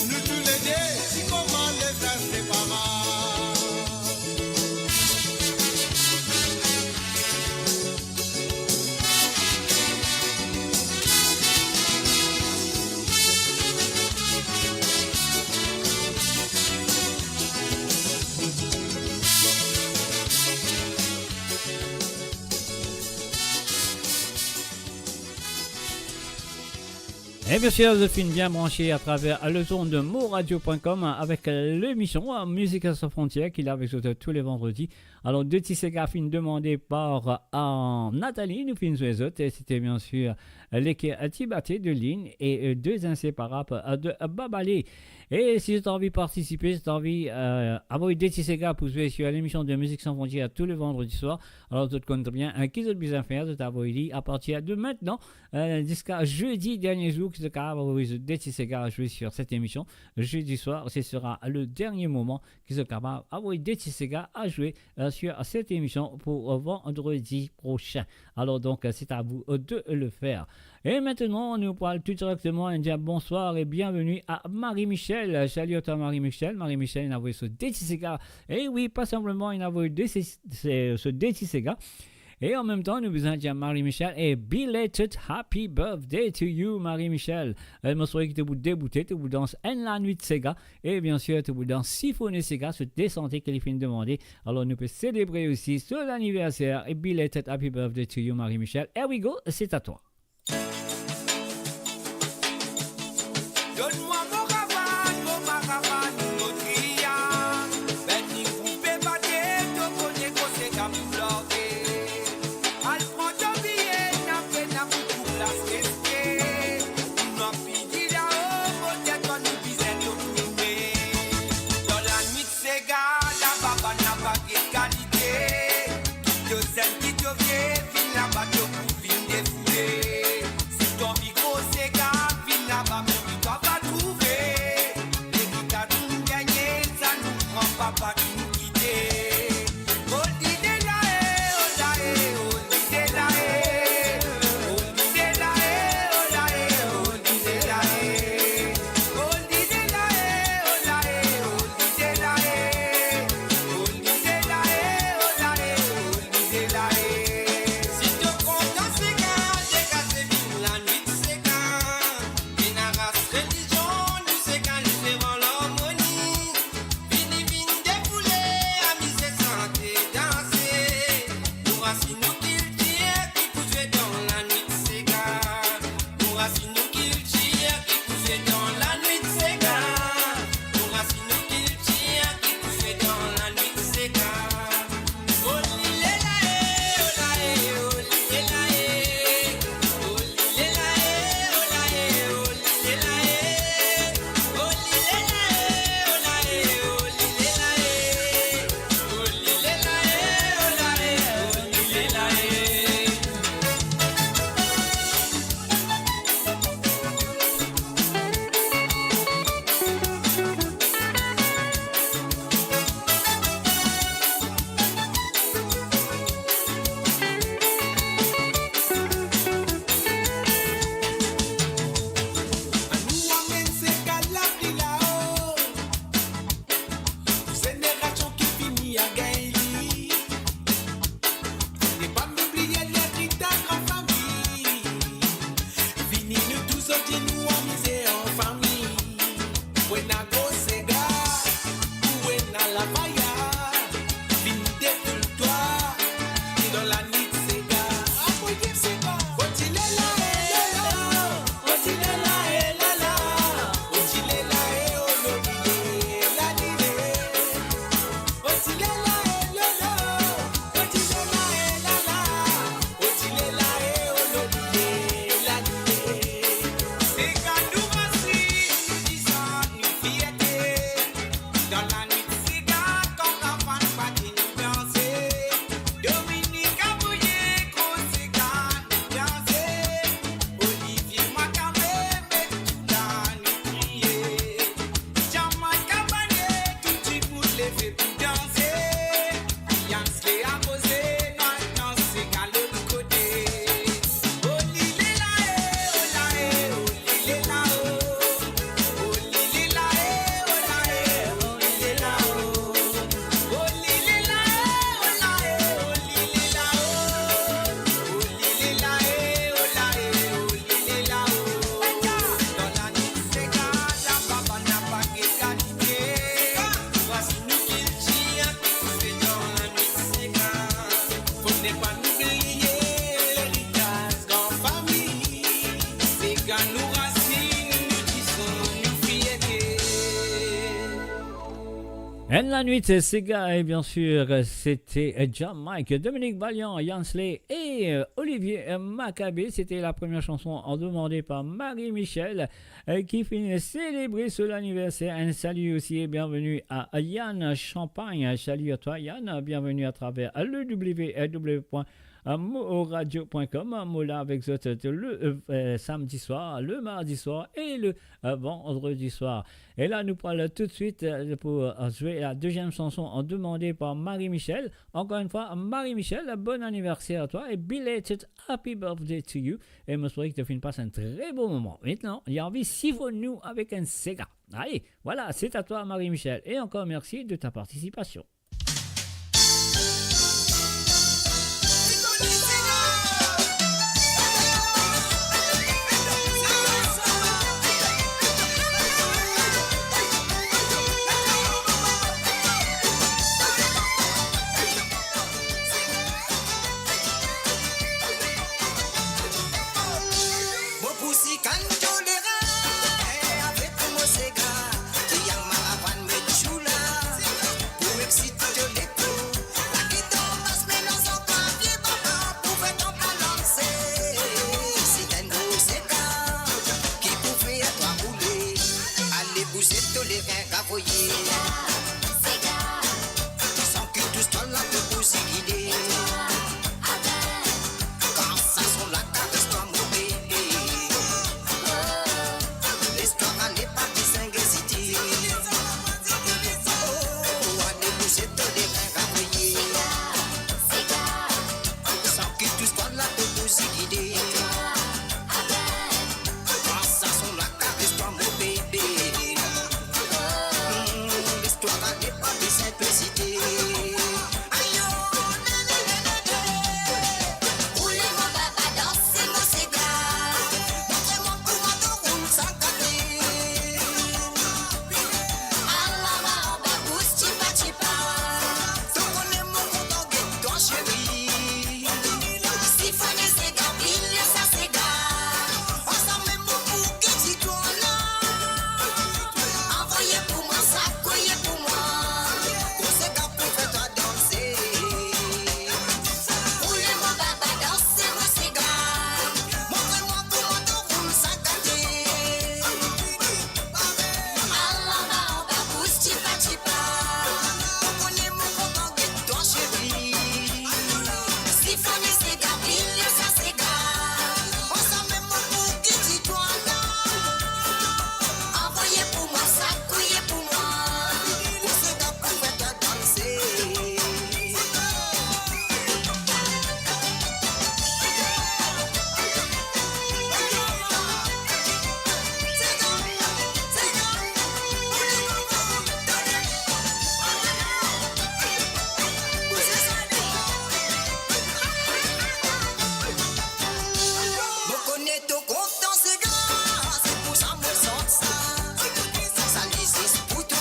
Nous tous les deux si comment les inséparables. Et bien sûr, je finis bien branché à travers le son de moradio.com avec l'émission Musique sans frontières qu'il a avec tous les vendredis. Alors, deux petits ségraphines demandés par Nathalie, nous finissons les autres. Et c'était bien sûr l'équipe Tibaté de Ligne et deux inséparables de Babalé. Et si tu as envie de participer, si tu as envie d'avoir des petits ségraphes pour jouer sur l'émission de Musique sans frontières tous les vendredis soirs, alors tu te comptes bien un qu'ils ont besoin de faire, tu t'as dit à partir de maintenant jusqu'à jeudi dernier jour, que tu as avoir des petits ségraphes à jouer sur cette émission. Jeudi soir, ce sera le dernier moment qu'ils sont capables d'avoir des petits ségraphes à jouer sur cette émission pour vendredi prochain. Alors donc, c'est à vous de le faire. Et maintenant, on nous parle tout directement et dit bonsoir et bienvenue à Marie-Michel. Salut à toi Marie-Michel. Marie-Michel, il a envoyé ce petit Sega. Et oui, pas simplement, il a envoyé ce petit Sega. Et en même temps, nous vous disons Marie-Michel et belated happy birthday to you Marie-Michel. Elle me souhaite que tu vous débouter, tu vous danses en la nuit de Sega. Et bien sûr, tu vous danses siphonner Sega, ce descente qu'elle finit de demander. Alors, nous pouvons célébrer aussi sur l'anniversaire et belated happy birthday to you Marie-Michel. Here we go, c'est à toi. Donne-moi mon ravane, mon maravane, mon triant. Ben ni coupé baguette, ton bonnet conseil à boulotter. Al prend ton billet, n'a pas pour place restée. N'a fini là-haut, mon tête, on nous disait de couper. Dans la nuit de Sega, la baba n'a pas d'égalité. Qui te zèle, qui te vient, fin là-bas, te pour fin défouler. Si ton bico Sega, fin là-bas, papa qui nous quittait. Oh, l'idée là, oh là, oh, l'idée là, oh, l'idée là, oh là, oh, l'idée là, oh, l'idée là, oh là, oh, l'idée là, oh, l'idée là, oh là, oh, l'idée là. Si tu comptes dans ces gars, dégagez vite la nuit, c'est quand. Et la race religion, nous c'est quand nous devant l'harmonie. Dans la nuit de cigare, quand la femme partit nous danser. Dominique a bouillé, gros cigare nous danser. Olivier Macabé, met tout la nuit crier. Jean-Marc Cabané, tout petit bout levé pour danser. Yann Slay a posé, dans cigare l'autre côté. Olilé la olilé la olilé la olilé la olilé la dans la nuit c'est gars la papa n'a pas égalité. Voici nous qui le tient, c'est dans la nuit c'est gars. Faut ne pas nous oublier l'héritage en famille. C'est gars nous racines, nous disons, nous fierté. Et la nuit, c'est Sega, et bien sûr, c'était John Mike, Dominique Valiant, Yann Slay et Olivier Maccabé. C'était la première chanson demandée par Marie-Michel qui finit célébrer son anniversaire. Un salut aussi et bienvenue à Yann Champagne. Salut à toi Yann, bienvenue à travers le www.moradio.com. Mola avec vous le samedi soir, le mardi soir et le vendredi soir. Et là, nous parlons tout de suite pour jouer la deuxième chanson demandée par Marie-Michel. Encore une fois, Marie-Michel, bon anniversaire à toi et belated happy birthday to you. Et je souhaite que tu passes un très beau moment. Maintenant, il y a envie, siphonne-nous avec un Sega. Allez, voilà, c'est à toi Marie-Michel. Et encore merci de ta participation. Mon poussi canto les reins, avec mon Sega, qui a ma van me chula, pour exciter l'écho, la qui tombe passe maintenant sans papier, papa, pouvait t'en balancer. C'est un gros Sega, qui pouvait à toi rouler, allez pousser tous les reins cavoyer, sans que tout ce temps-là te pousse guider. Quand ça sont la caresse, toi mon bébé. L'histoire n'est pas distinguée. Oh, allez, vous êtes des reins rafraîchis. Sans que tout ce temps-là te pousse guider. Quand ça sont la caresse, toi mon bébé. L'histoire n'est pas de simplicité. Aïe, oh, roulez-moi, baba, dansez-moi, c'est gars. Montrez-moi comment on roule sans café. Allah, ma, en bas, pousse, chipa, chipa. T'en connais mon content, toi, chérie. Siphonner, c'est gars, pile, ça, c'est gars. On s'en met mon bouquet, si toi, là. Envoyez pour moi, ça, couillez pour moi. Gros, c'est gars, pour faire toi danser. Roulez-moi, baba, dansez-moi, c'est gars. Montrez-moi comment on roule sans café. Allah, ma, en bas, pousse, chipa, chipa. T'en connais mon content, toi, chérie. Siphonner, c'est gars, pile, ça, c'est gars. On s'en met mon bouquet, si toi, là. Envoyez pour moi, ça, couillez pour moi. Gros, c'est gars, pour faire toi danser. Me connais tout content, c'est gars, c'est pour ça me sens ça. Ça l'existe pour toi,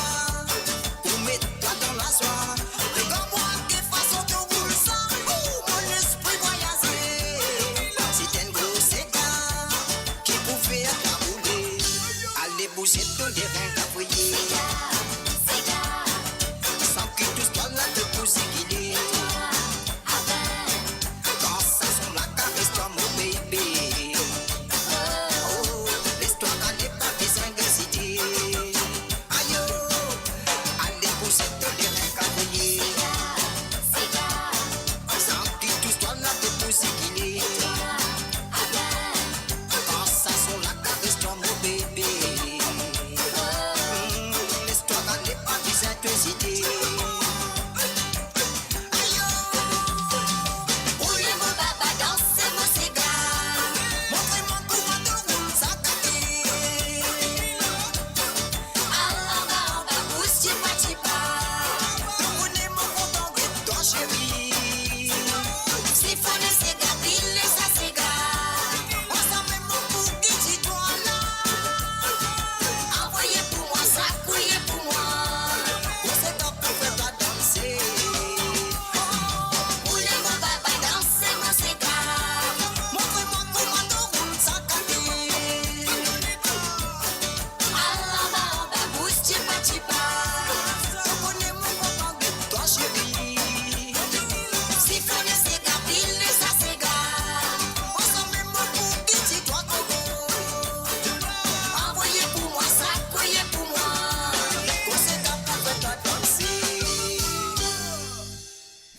pour mettre toi dans la soie. Regarde-moi quelle façon tu roules ça, pour mon esprit voyager. C'est un gros Sega qui pouvait être rouler. Allez bouger tous les reins cafouillés. Sans que tout ce temps-là te pousse guider. Quand ça sont la caresse, toi mon bébé. Oh, l'histoire n'est pas des simplicité. Aïe, oh, allez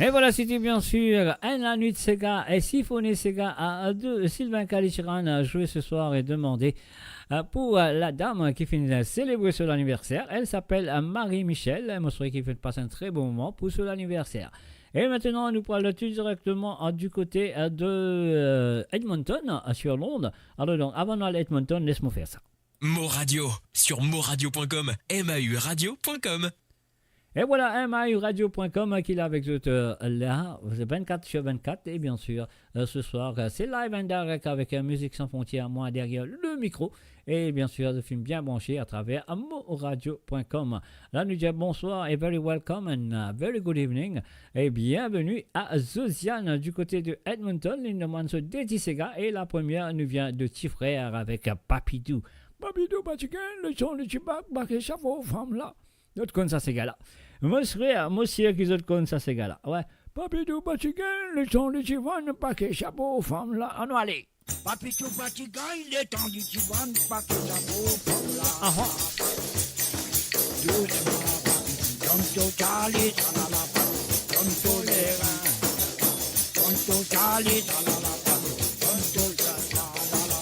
Et voilà, c'était bien sûr la nuit de Sega et Symphonie Sega de Sylvain Kalichiran a joué ce soir et demandé pour la dame qui finit de célébrer son anniversaire. Elle s'appelle Marie-Michel. Elle m'a souhaité qu'il fait passer un très bon moment pour son anniversaire. Et maintenant, nous parlons tout directement du côté de Edmonton, sur Londres. Alors donc, avant d'aller à Edmonton, laisse-moi faire ça. Mo Radio, sur moradio.com, mauradio.com. Et voilà, mauradio.com qui est là avec vous là, 24/24. Et bien sûr, ce soir, c'est live and direct avec Musique Sans Frontières, moi derrière le micro. Et bien sûr, le film bien branché à travers moradio.com. Là, nous disons bonsoir et very welcome and very good evening. Et bienvenue à Zosiane du côté de Edmonton. Il demande ce Daddy Sega. Et la première nous vient de Petit Frère avec Papidou. Papidou, Batigan, le son de Chibac, Baké Chapeau, femme là. D'autres connaissent ça, ces gars-là. Monsieur qui autres connaissent ça, ces gars-là. Ouais. Papidou, Batigan, le son de Chivan, Baké Chapeau, femme là. On va aller. Papidou, Batigan, il est temps du Chivan, Baké Chapeau, femme là. Ah ah. Doucement, Tonto Charlie, salala, Tonto Léra. Tonto Charlie, salala, Tonto salala,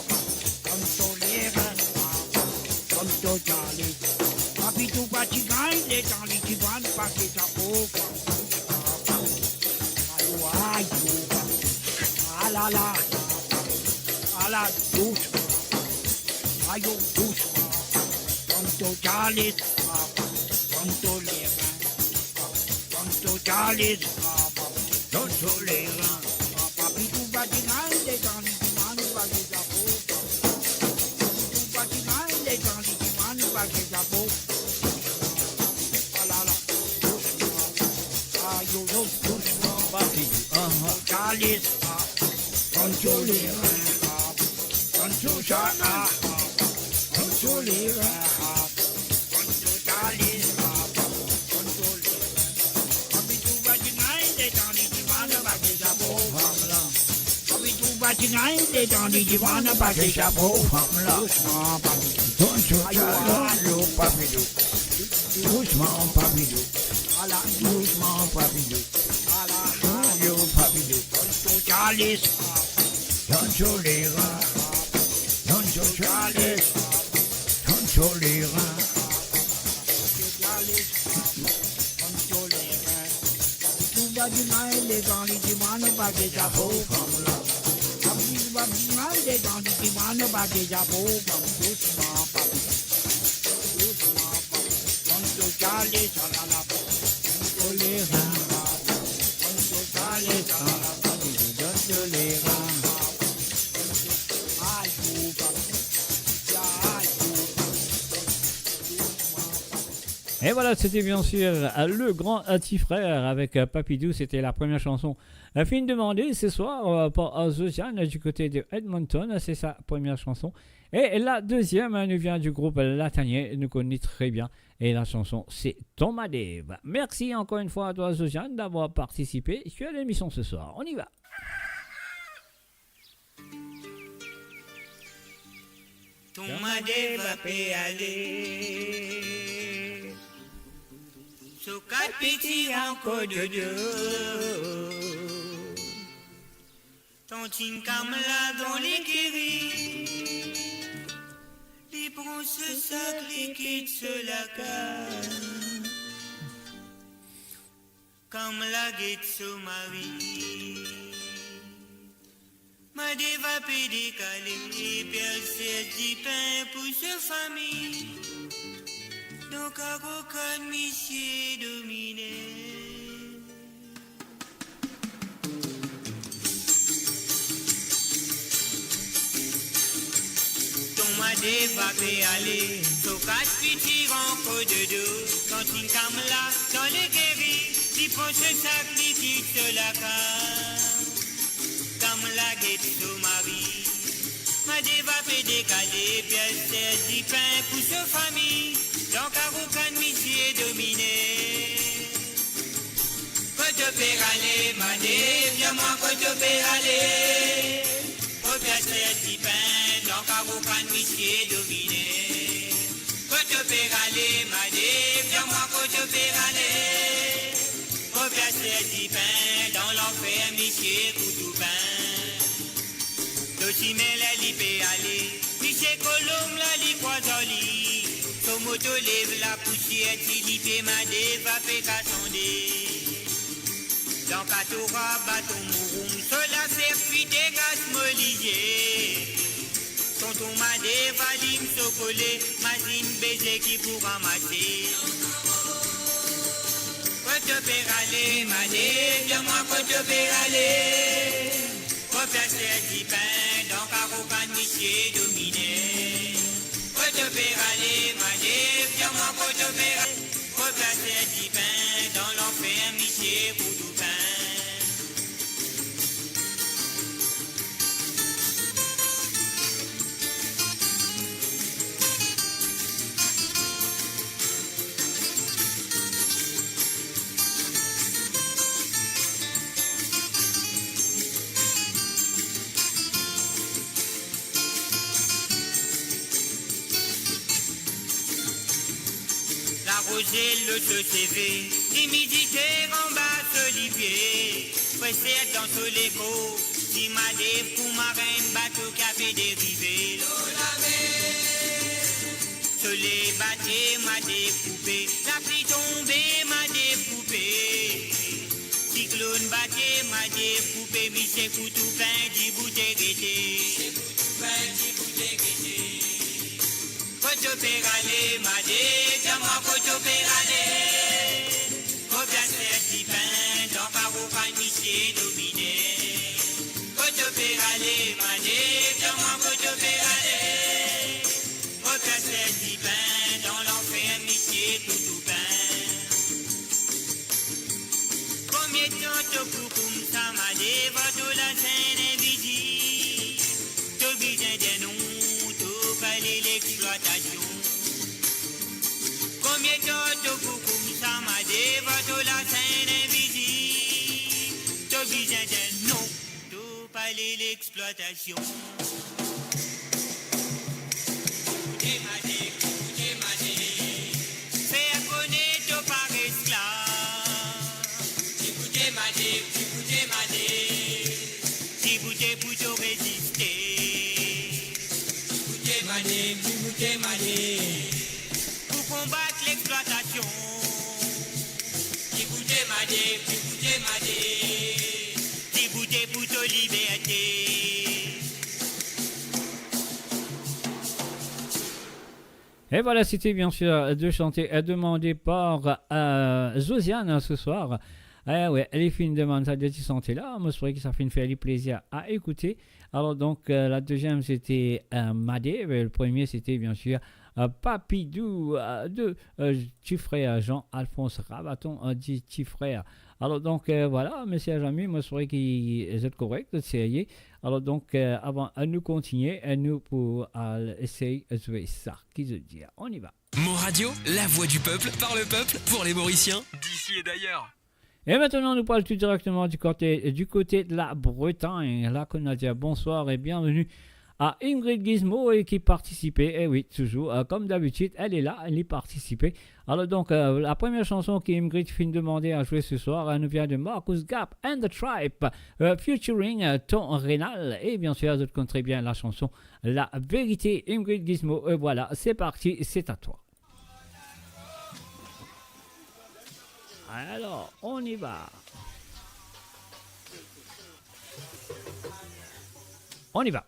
Tonto Léra. Tonto Charlie. Papidou, Batigan, il est temps du Chivan, Baké Chapeau, femme là. Ah la la, ah la douce, ayo douce, Tonto Charlie, Tonto Léra, Tonto Charlie, Tonto Léra, Papidou Batigan, les dans les dimans, Baké Chapeau, Papidou Batigan, les dans les dimans, Baké Chapeau, ah la la, douce, ayo douce, Papidou, Charlie. Tonto Léra, Tonto Chana, Tonto Léra, Tonto Charlie, Tonto Léra. Papidou Batigan, il est dans les divans, Baké Chapeau, femme là. Papidou Batigan, il est dans les divans, Baké Chapeau, femme là. Doucement, Papidou, Tonto Chana, Papidou. Doucement, Papidou. Ala, doucement, Papidou. Ala, yo, Papidou. Tonto Charlie. Tonto Léra, Tonto Charlie, Tonto Léra, Tonto Léra. Papidou Batigan, il est dans les divans, Baké Chapeau, femme là. Papidou Batigan, il est dans les divans, Baké Chapeau, femme. Doucement, Papidou. Doucement, Papidou. Tonto Charlie, salala, Tonto Léra. Tonto Charlie, salala, Tonto Léra. Et voilà, c'était bien sûr le grand petit frère avec Papidou. C'était la première chanson. Fine demandée ce soir par Zosiane du côté de Edmonton. C'est sa première chanson. Et la deuxième nous vient du groupe Latanier. Nous connaît très bien. Et la chanson, c'est Tomadeva. Merci encore une fois à toi, Zosiane, d'avoir participé sur l'émission ce soir. On y va. Tomadeva peut aller. So quatre petits encore de deux. Ton tincam là dans les guéris. Les prend ce sac, les quitte sur la cave. Comme la guette sur Marie. Ma dévapé décalé, percé du pain pour sa famille. Donc à aucun monsieur dominé. Ton ma dévapé aller, so quatre petits rencontres de deux. Quand une cam là, dans les guéris, il prend ce sac liquide sur la cave. Comme la guette sur Marie. Ma dévapé décalé, pièce du pain pour sa famille. Donc à aucun monsieur dominé. Quand tu peux aller, ma dé, viens-moi quand tu peux aller. Au pièce du pain, donc à aucun monsieur dominé. Quand tu peux aller, ma dé, viens-moi quand tu peux aller. Au pièce placer du pain dans l'enfer, Miché Koutoupin. Dosimé la li pe aller, Miché Colombe la li poisoli. Son moto lève la poussière, li pe madé, va pe kassondé. Dans Katoura, bâton mouroum, cela circuit des gaz molliers. Tonton madé, valim, socolé, mazine, baiser qui pour ramasser. Quand tu peux aller, madé, viens-moi quand tu peux aller. Pour placer du pain, dans Carocan, Miché dominé. Quand tu peux aller, madé, viens-moi quand tu peux aller. Pour placer du pain, dans l'enfer, Miché Koutoupin. Le se CV, timidité en bas Olivier, pressé dans ce l'écho, si ma dé pour marin, bateau café dérivé, soleil batté, m'a découpé, la pluie tombée, m'a découpé, cyclone batté, m'a découpé, Miché Koutoupin, dit bouté guetté, Koto perale, madé, diamant koto perale. Combien c'est du pain, dans Carocan, Miché dominé. Koto perale, madé, diamant koto perale. Combien c'est du pain, dans l'enfer, Miché Koutoupin. Combien de temps tu peux comme ça, madé, votre la scène invisible. Tu besoin de nous. L'exploitation. Combien de temps comme ça m'a dévoilé la scène invisible. Tu besoin d'un nom, tout parler l'exploitation. Faire connaître par esclave. Écoutez ma dé, écoutez pour te résister. Pour combattre l'exploitation. Écoutez pour ta liberté. Et voilà, c'était bien sûr de chanter demandé par Josiane ce soir. Ouais, les filles demandent ça de chanter là. Moi, je crois que ça fait une faire plaisir à écouter. Alors donc la deuxième c'était Madé, le premier c'était bien sûr Papidou de petit frère Jean-Alphonse Rabaton dit petit frère. Alors donc voilà, messieurs et amis, moi je crois qu'ils êtes corrects, c'est. Alors donc avant de nous continuer, nous pour essayer de jouer ça, qui se dit, on y va. Mo Radio, la voix du peuple, par le peuple, pour les Mauriciens, d'ici et d'ailleurs. Et maintenant, nous parlons tout directement du côté de la Bretagne. Là, qu'on a dit bonsoir et bienvenue à Ingrid Gizmo qui participait. Et oui, toujours, comme d'habitude, elle est là, elle y participait. Alors donc, la première chanson qu'Ingrid fin demander à jouer ce soir, elle nous vient de Marcus Gap and the Tribe, featuring Ton Rénal. Et bien sûr, vous connaissez bien la chanson La Vérité, Ingrid Gizmo. Et voilà, c'est parti, c'est à toi. Alors, on y va. On y va.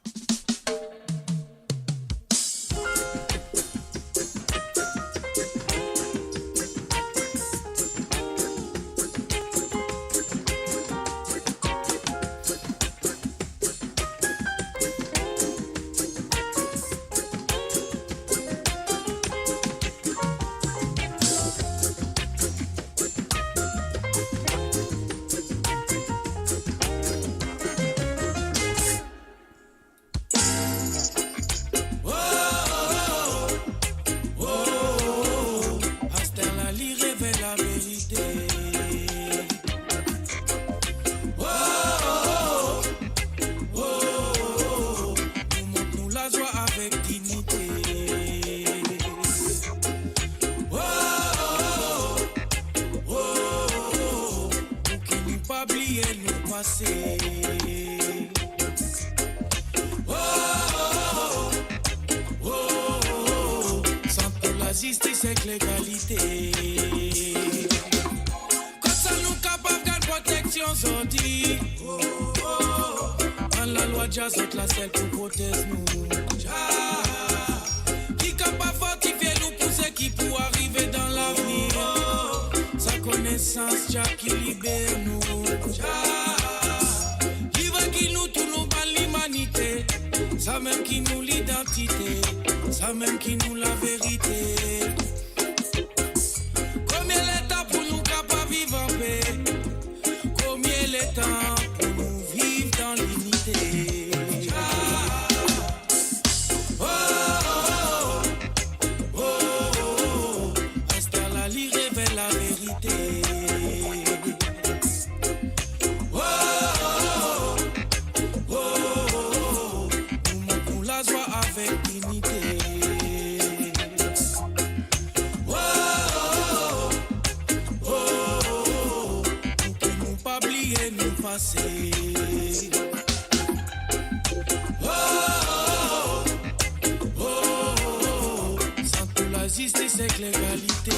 pas oublier nous passer. Oh, oh, oh, oh, oh. Sans pour la justice et l'égalité. Quand ça nous capable de protection, on dit. Oh, oh, oh. Dans la loi, jazz, la celle pour protéger nous. Qui capable fortifier nous pour ce qui pour arriver dans l'avenir. Sa connaissance, Jah qui libère nous. Livre qui nous tout nous bat l'humanité. Ça même qui nous l'identité. Ça même qui nous la vérité. Combien le temps pour nous capables vivre en paix. Combien le temps pour nous vivre dans l'unité. Oh, oh, oh, oh, sans toute la justice et l'égalité.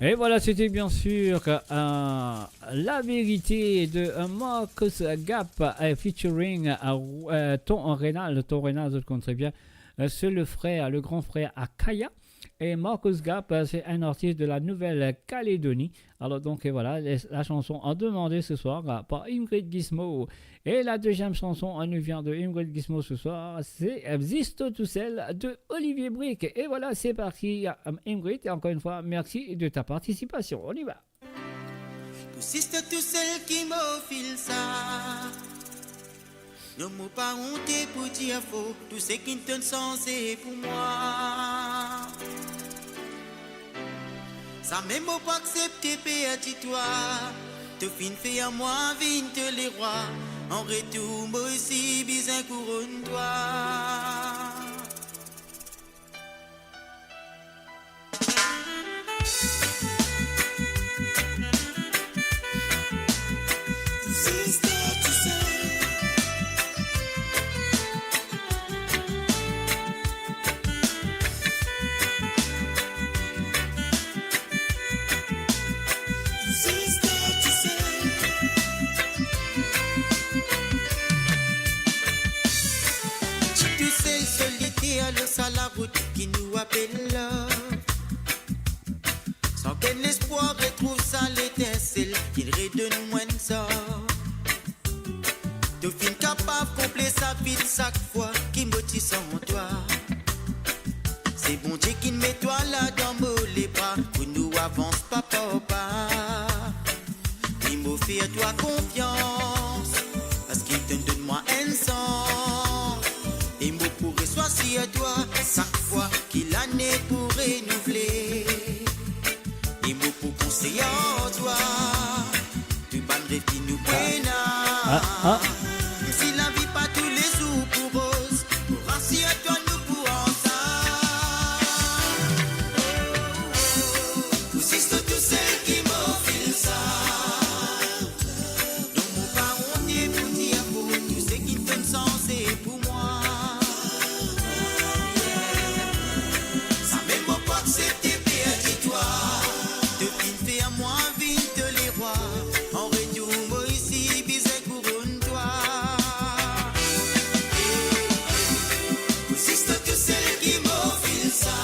Et voilà, c'était bien sûr La Vérité de Marcus Gap featuring Ton Rénal. Ton Rénal, je connais très bien. C'est le frère, le grand frère Akaya. Et Marcus Gap, c'est un artiste de la Nouvelle-Calédonie. Alors donc voilà, la chanson en demandée ce soir par Ingrid Gizmo. Et la deuxième chanson, elle nous vient de Ingrid Gizmo ce soir, c'est Zisto tout seul de Olivier Brick. Et voilà, c'est parti Ingrid, et encore une fois, merci de ta participation. On y va. Sister tout seul qui m'offre ça. Ne m'ont pas honte pour dire faux. Tout ce qui te sens c'est pour moi. Ça même pas accepter perdre toi. Te fin fait à moi, vine te les rois. En retour, moi aussi, bizarre couronne toi. seul sur la route qui nous appelle love. Sans qu'un espoir retrouve ça l'étincelle, qu'il redonne moins de ça. De fin capable de combler sa vie de chaque fois qui motive sans toi. C'est bon Dieu qui met toi là dans les bras pour nous avance pas papa. Il m'a fait à toi confiance parce qu'il te donne moi un sang. Et moi pourrais choisir à toi chaque fois qu'il en est pour renouveler. Et moi pour conseiller à toi, tu vas me qui nous prenne. Si la vie pas tous les jours pour rose, pour rassurer à toi nous pour ça. Vous c'est tous celles qui m'offrent ça. Donc mon parent est pour dire pour tous ceux qui te sens c'est pour moi. Ça même pas accepter perdu toi. Depuis une fait à moi vite les rois. En retour moi ici bisais couronne toi. Vous c'est tous celles qui m'offrent ça.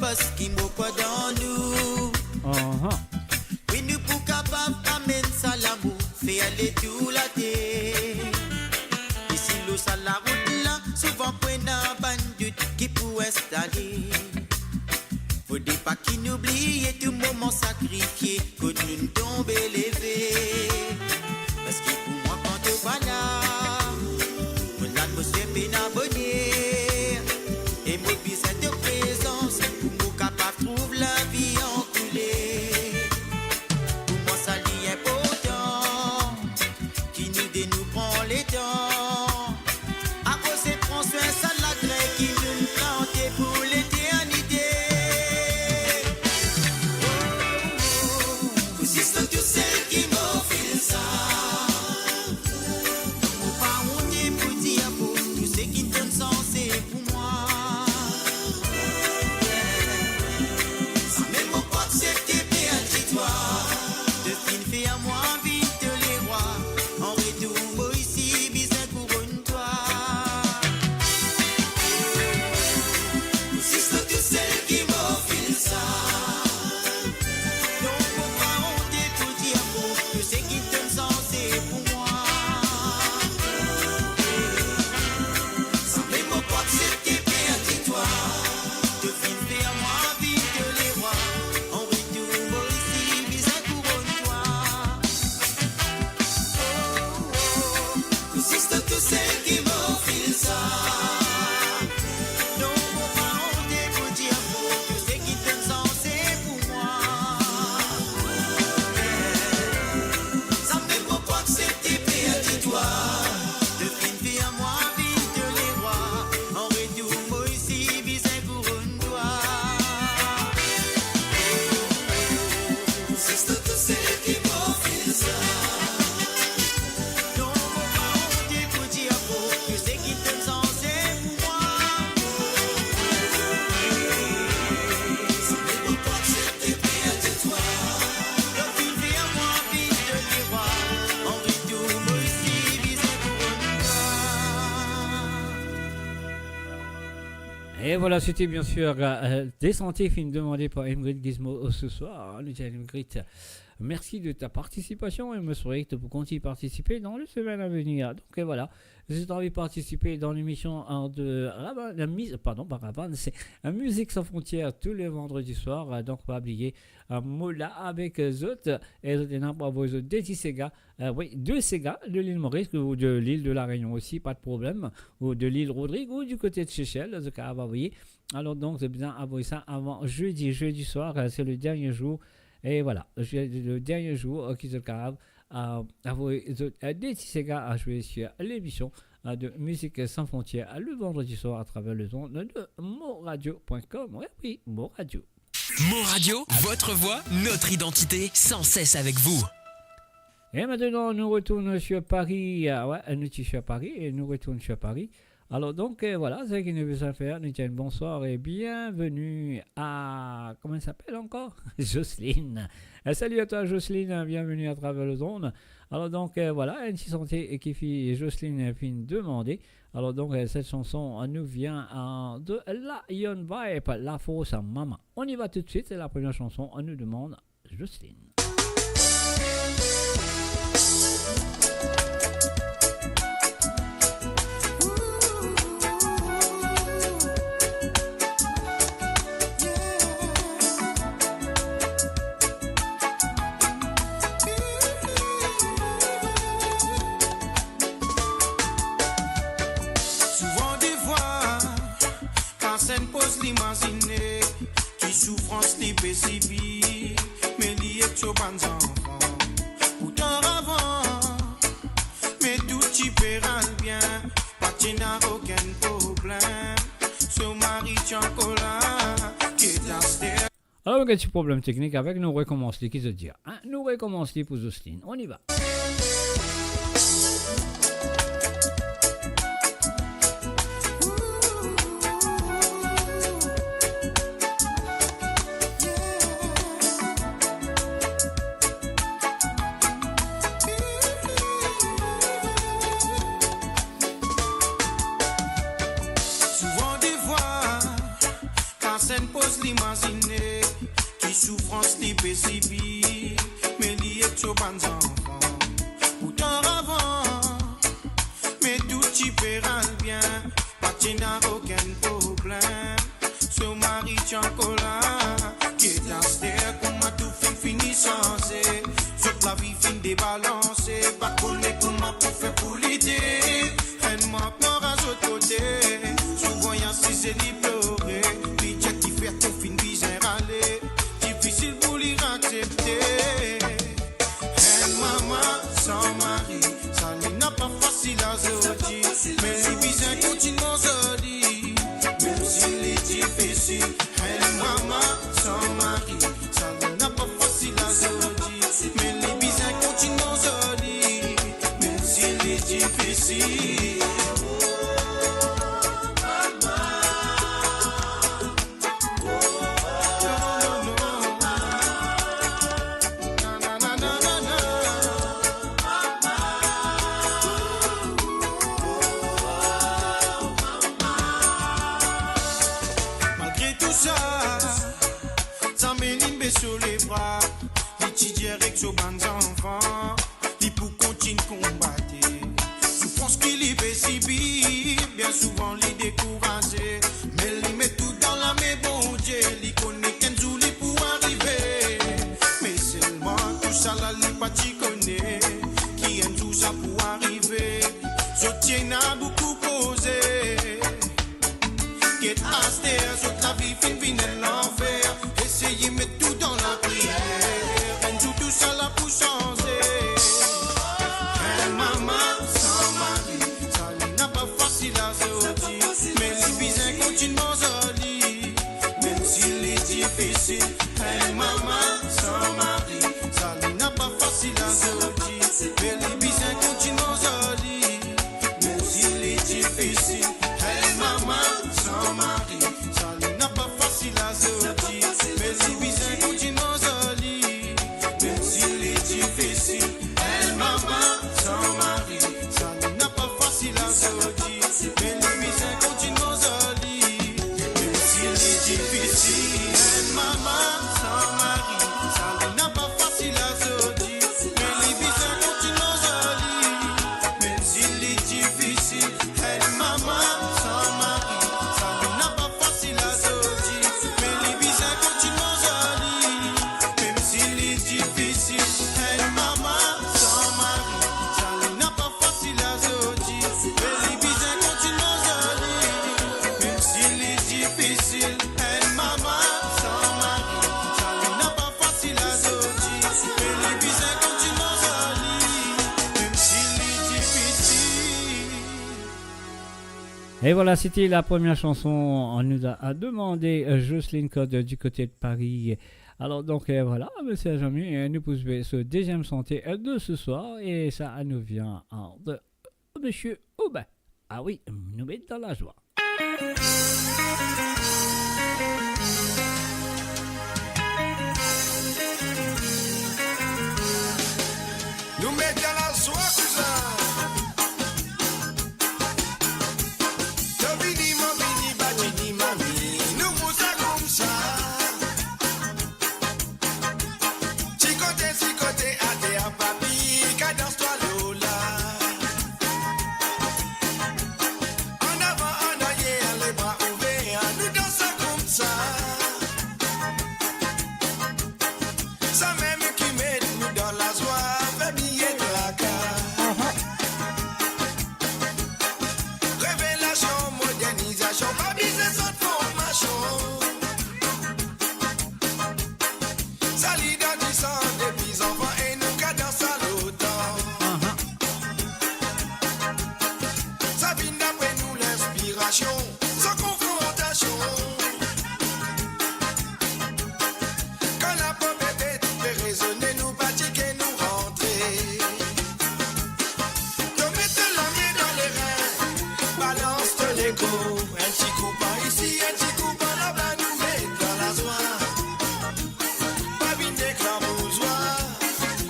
Parce qu'il m'a pas dans nous. Oui, nous pour capable d'amener ça l'amour, fait aller tout la terre. Ici, l'eau, ça la route là, souvent point d'un bandit qui peut installer. Faut des pas qui n'oublient tout moment sacrifié, que nous ne tombons élevés. Parce que pour moi, quand tu vas là, mon l'atmosphère peine abonnée. Et moi, puis cette présence. Trouve la vie en coulée. Pour moi ça l'est important qui nous prend les temps. À cause c'est prend soin ça la grève qui nous plantait pour l'éternité. Vous c'est tous celles qui m'offrent ça. Mon parent est pour dire pour tous ceux qui donnent sens c'est pour moi. Et voilà, c'était bien sûr Descentez, film demandé par Ingrid Gizmo ce soir. Nous avons Ingrid merci de ta participation et me souhaite pour continuer à participer dans les semaines à venir. Donc voilà, si tu as envie de participer dans l'émission de Raban, pas Raban, c'est Musique sans frontières tous les vendredis soirs. Donc pas oublier Mola avec Zot et Zot pas vos deux Sega, oui, deux Sega de l'île Maurice ou de l'île de la Réunion aussi, pas de problème, ou de l'île Rodrigue ou du côté de Seychelles, ce cas vous voyez. Alors donc c'est bien envoyer ça avant jeudi soir, c'est le dernier jour. Et voilà, le dernier jour qui se grave à des Sega à jouer sur l'émission de Musique sans frontières le vendredi soir à travers le son de moradio.com. Oui, Moradio. Moradio, votre voix, notre identité, sans cesse avec vous. Et maintenant, nous retournons sur Paris. Nous sommes sur Paris et nous retournons sur Paris. Alors donc, voilà, c'est ce qui nous veut faire. Nous disons bonsoir et bienvenue à... Comment elle s'appelle encore? Jocelyne. Salut à toi, Jocelyne. Bienvenue à travers le zone. Alors donc, voilà, ainsi santé et qui fit Jocelyne fin demander. Alors donc, cette chanson nous vient de Lion Vibe, La Fausse Maman. On y va tout de suite. C'est la première chanson. On nous demande Jocelyne. L'imaginer qui souffrance li pésibi mais li est trop bon enfant pourtant avant mais tout y paiera bien pas de n'a aucun problème son mari chocolat qui est à terre. Alors, il y a un petit problème technique avec nous recommencer qui se dit nous recommencer pour Jocelyne. On y va. L'imaginer qui souffrance li pésibi mais li est trop bon enfant pourtant avant mais tout y paiera bien pas de n'a aucun problème son mari chocolat qui est à terre comme a tout fini changé toute la vie fin débalancée pas coller comme a pour faire pour l'idée elle m'a peur à l'autre côté souvent y'a si c'est li pleurer ton fin bizarre aller difficile pour lui accepter elle maman sans mari ça n'est pas facile à sortir mais lui bizarre continue joli même s'il est difficile elle maman sans mari ça n'est pas facile à sortir mais lui bizarre continue joli même s'il est difficile. Sur les bras, l'étudier avec ses bons enfants, il pour continuer combattre. Souffrance qu'il y fait si bien souvent les décourager, mais il met tout dans la main, bon Dieu, il connaît qu'un jour il pour arriver. Mais seulement tout ça là, il pas t'y connaît, qui aime tout ça pour arriver. Je tiens à beaucoup causer, get as there, sur la vie fin l'enfer, essayez mettre tout dans la prière, elle joue tout ça là pour changer. Elle maman sans mari, ça n'a pas facile à sortir, mais les bisins continuent joli, même s'il est difficile. Elle maman sans mari, ça n'a pas facile à sortir, mais les bisins continuent joli, même s'il est difficile. Elle maman sans mari, ça n'a pas facile à sortir, mais les bisins continuent joli, même s'il est difficile. Elle maman sans mari, ça n'a pas facile à sortir, mais les bisins Et voilà, c'était la première chanson. On nous a demandé Jocelyne Code du côté de Paris. Alors donc voilà, monsieur Jean-Mi, nous pouvons ce deuxième santé de ce soir. Et ça nous vient de monsieur Aubin. Ah oui, nous mettons dans la joie. Nous mettons dans la joie, cousin. Tobini, mamini, batini, mami. Nous vous comme ça. Chicoté, ate à papi. Cadence-toi, Lola. En avant, en arrière, les bras ouverts. Nous dansons comme ça. Ça même qui met nous dans la joie. Fait billet de la carte. Révélation, modernisation. Pas business en formation. Ça l'identissant des petits enfants et nous cadence à l'automne. Ça vient d'après nous l'inspiration, sans confrontation. Quand la pomme est fait résonner, nous pratiquer, nous rentrer. Te mettre la main dans les reins, balance de l'écho. Un petit coup par ici, un petit coup par là-bas, nous met dans la joie. Pas bien d'éclamourgeois,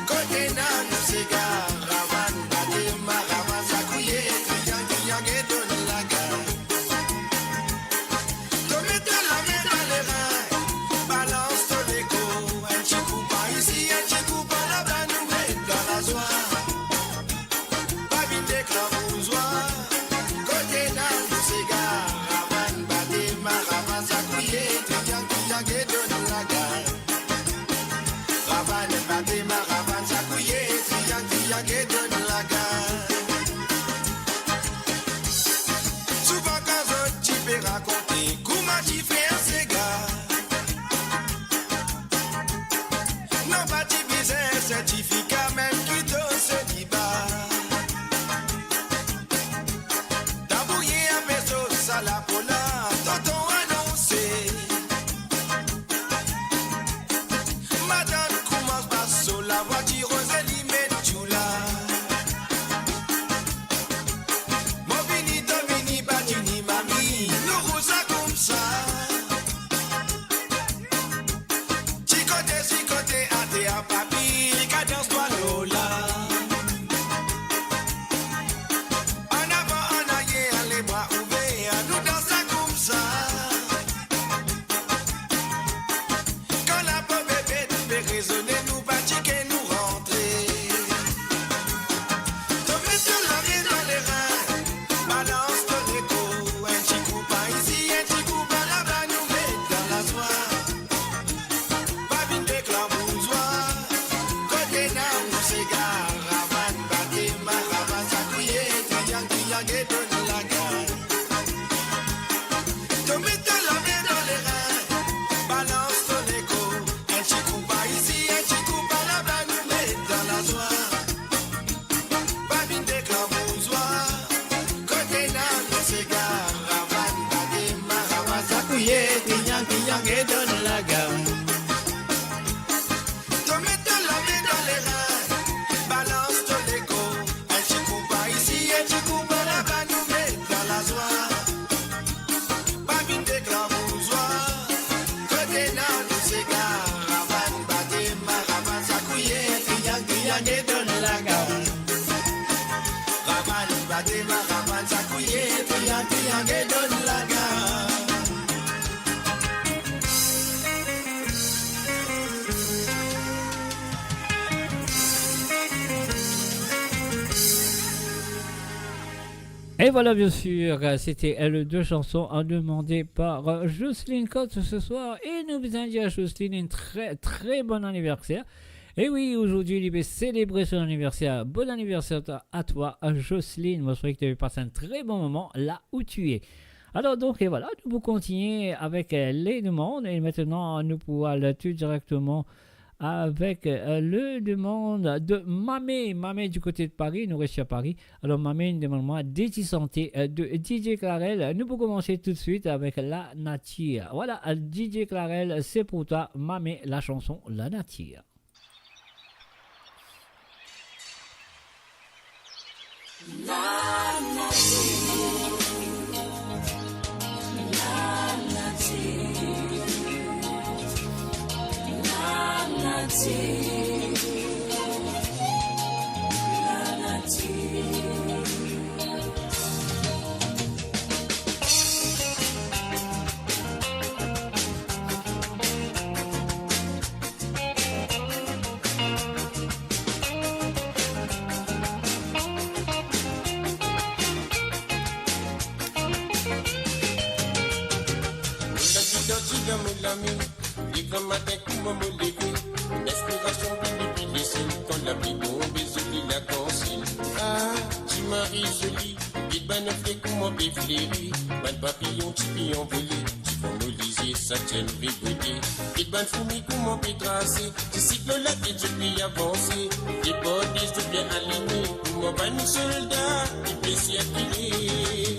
côté nan, nous s'égare. Ravan, bâté, maravan, zakouye, criant, et donne la gare. Te mettre la main dans les reins, balance de l'écho. Un petit coup par ici, un petit coup par là-bas, nous met dans la joie. Pas bien d'éclamourgeois, côté nan, nous s'égare. Ravan, bâté, maravan, zakouye, criant, et donne la gare. Ravan, bâté, maravan, zakouye, criant, et donne la gare. Souvent quand je t'y fais raconter comment t'y fais un cigare. Non pas t'y biser un certificat même qui te se dit bas. T'as bouillé un vaisseau, ça la polar, tonton annoncé. Madame commence par sur la voiture, Rosalie met tout là. Mobini, domini, batini, mami, nous roule ça comme ça. Chicoté, ate à papi, cadence-toi, Lola. En avant, en arrière, les bras ouverts, nous dansons comme ça. Quand la pomme est bête, fait résonner, nous pratiquer, nous rentrer. Te mettre la main dans les reins, balance de l'écho. Un petit coup par ici, un petit coup par là-bas, nous met dans la joie. Pas bien d'éclamourgeois, côté nan, nous s'égare. Ravan, bâté, maravan, zakouye, criant, et donne la gare. Te mettre la main dans les reins, balance de l'écho. Un petit coup par ici, un petit coup par là-bas, nous met dans la joie. Pas bien d'éclamourgeois, côté nan, nous s'égare. Ravan, bâté, maravan, zakouye, criant, et donne la gare. Te mettre la main dans les reins, balance de l'écho. Un petit coup par ici, un petit coup par là-bas, nous met dans la joie. Pas bien d'éclamourgeois, côté nan, nous s'égare. Ravan, bâté, maravan, zakouye, criant, et donne la gare. Ravan, bâté, maravan, zakouye, criant, et donne la gare. Et voilà, bien sûr, c'était les deux chansons demandées par Jocelyne Cotte ce soir. Et nous vous indiquons à Jocelyne un très très bon anniversaire. Et oui, aujourd'hui, il va célébrer son anniversaire. Bon anniversaire à toi, Jocelyne. Moi, je souhaite que tu aies passé un très bon moment là où tu es. Alors, donc, et voilà, nous pouvons continuer avec les demandes. Et maintenant, nous pouvons aller tout directement avec le demande de Mamé. Mamé du côté de Paris, nous restons à Paris. Alors Mamé, demande-moi Déti Santé de DJ Clarel. Nous pouvons commencer tout de suite avec La Nature. Voilà, DJ Clarel, c'est pour toi, Mamé, la chanson La Nature. La nature, la nature, la nature, la nature. Mon ami, les grands matins qui m'ont levé, l'inspiration vient depuis les cieux, quand la pluie tombe et se lit la consigne. Ah, tu maries jolie, et ben ne fait comment béfléri, ben papillon, tu peux envoler, tu vas me liser, ça tient rigoler, et ben fourmi comment pétrasser, tu cycles là que tu peux avancer, les bordées sont bien alignés, comment va nous soldats, tu peux s'y acculer.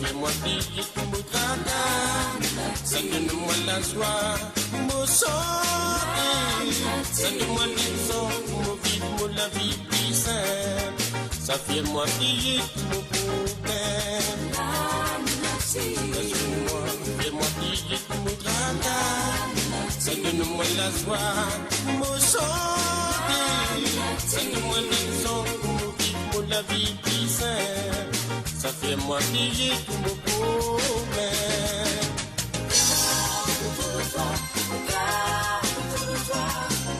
Fais-moi plier tout mon tracas, ça donne-moi la joie, mon santé, ça donne-moi l'exemple, mon vivre, mon la vie plus simple, ça fait moi plier tout mon problème. Fais-moi plier tout mon tracas, ça donne-moi la joie, mon santé, ça donne-moi l'exemple, mon vivre, mon la vie plus simple. Ça fait moi plier tout mon problème.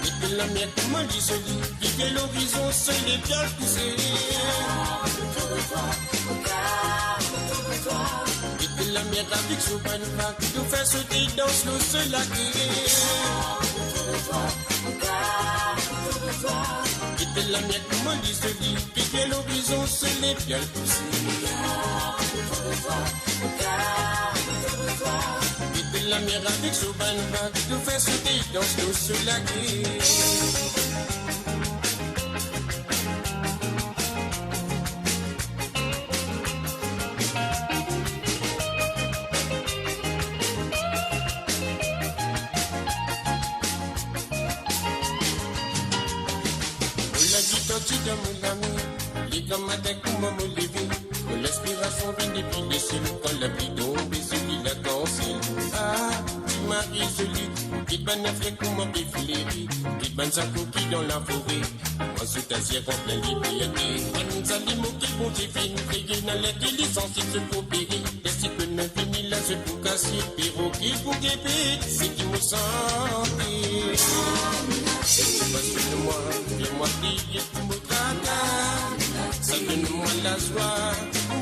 Et que la mienne comment dit se lit, quitter l'horizon seul et bien poussé. Et que la mienne avec son panneau nous fait sauter dans l'eau seul à quitter la mienne comment dit se lit, quitter l'horizon seul et bien poussé. Quitter la mer avec son banba, nous fait sauter dans l'eau sur la guerre. Mon ami, les grands matins comment me lever, mon l'inspiration vient depuis les cieux, quand la pluie tombe et se lit la consigne. Ah, tu m'as isolé, qui ban un frère comment défléri, qui ban sa coquille dans la forêt, moi sous ta sierre en plein liberté, moi nous animaux qui vont définir, créer dans l'intelligence et se coopérer, laissez que ne finit là, je pour casser, perroquet pour guéper, c'est qui me sentait. Passe-moi, fais-moi plier tout mon tracas, ça donne-moi la joie,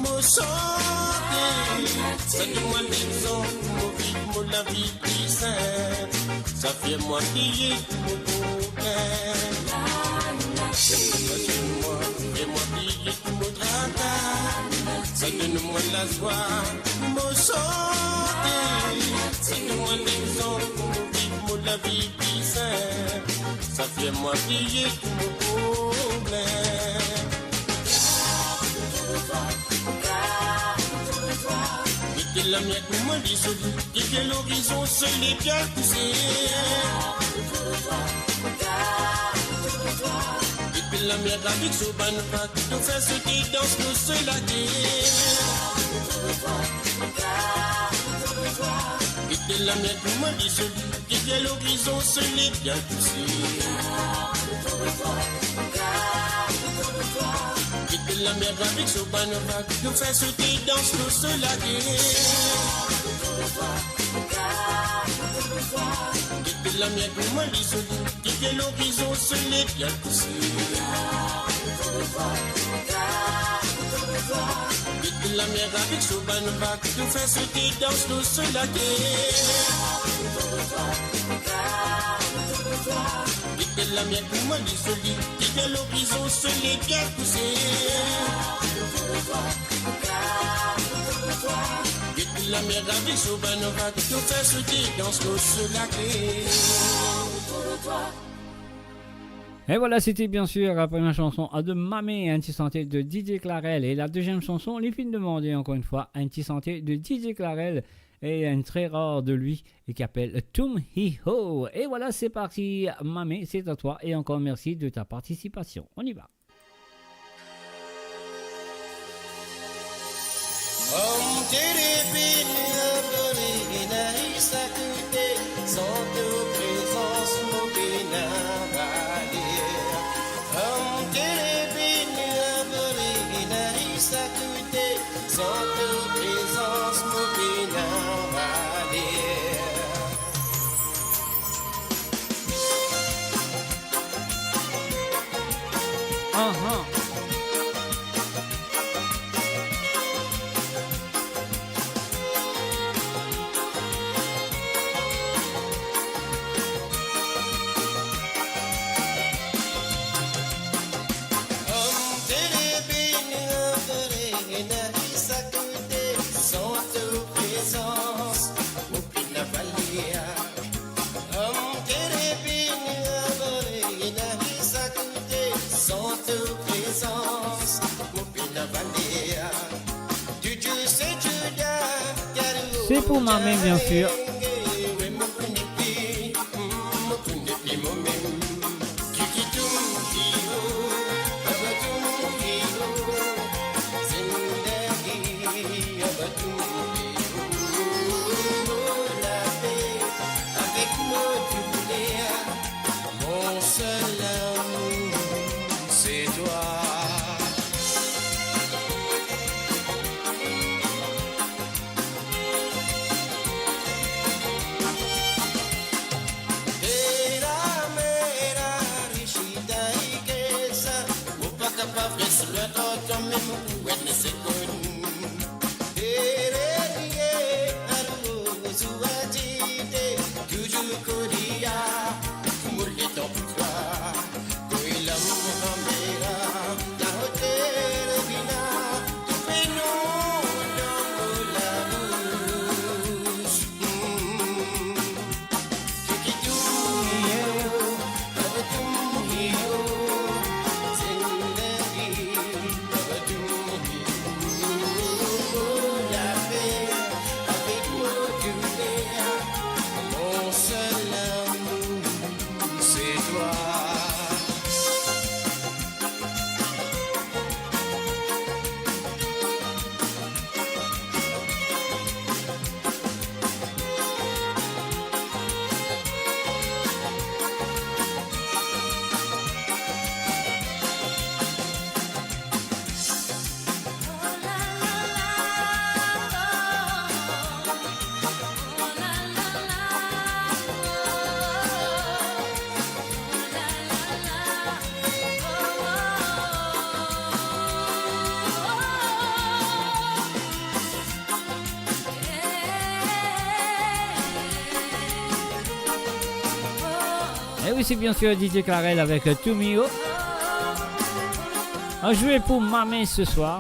mon santé, ça donne-moi l'exemple, mon vivre, mon la vie plus simple, ça fait moi plier tout mon problème. Passe-moi, fais-moi plier tout mon tracas, ça donne-moi la joie, mon santé, ça donne-moi l'exemple, mon vivre, mon la vie plus simple. Ça fait moi plier tout mon problème. Quitter la mienne pour moi dissolue, quitter l'horizon seul et bien poussé. Quitter la mienne avec son banba, nous fait sauter dans l'eau seul à guerre. Quitter la mienne pour moi dissolue, quitter l'horizon seul et bien poussé. Quitter la mer avec son banaba, nous fait sauter dans l'eau seul à guerre. Quitter la mer pour moi dissolue, quitter l'horizon seul et bien poussé. Quitter la mer avec son banaba, nous fait sauter dans l'eau seul à guerre. Quitter la mienne pour moi dissolue, quitter l'horizon seul et bien poussé. Quitter la mer ravie sous banova, nous fait sauter dans ce lac. Et voilà, c'était bien sûr la première chanson de Mamé, Anti-Santé de DJ Clarel. Et la deuxième chanson, les filles demandaient encore une fois, Anti-Santé de DJ Clarel. Et une très rare de lui qui appelle Tum Hi Ho. Et voilà, c'est parti, Mamé, c'est à toi. Et encore merci de ta participation. On y va. C'est pour Mamé, bien sûr. Et oui, c'est bien sûr DJ Clarel avec Tumio. A joué pour Mamé ce soir.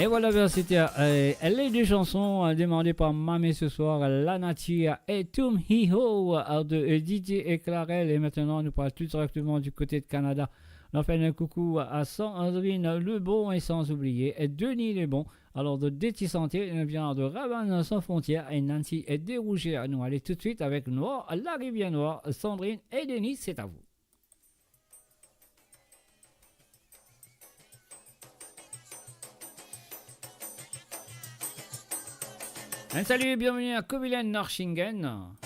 Et voilà, bien, c'était les deux chansons demandées par Mamé ce soir, La Natia et Tum Hiho de DJ et Clarel. Et maintenant, nous parlons tout directement du côté de Canada. On fait un coucou à Sandrine Lebon et sans oublier Denis Lebon. Alors, de Déti Santé, il vient de Rabanne sans frontières et Nancy est Dérougé. Nous allons tout de suite avec Noir, La Rivière Noire, Sandrine et Denis, c'est à vous. Un salut et bienvenue à Kovilen Norchingen.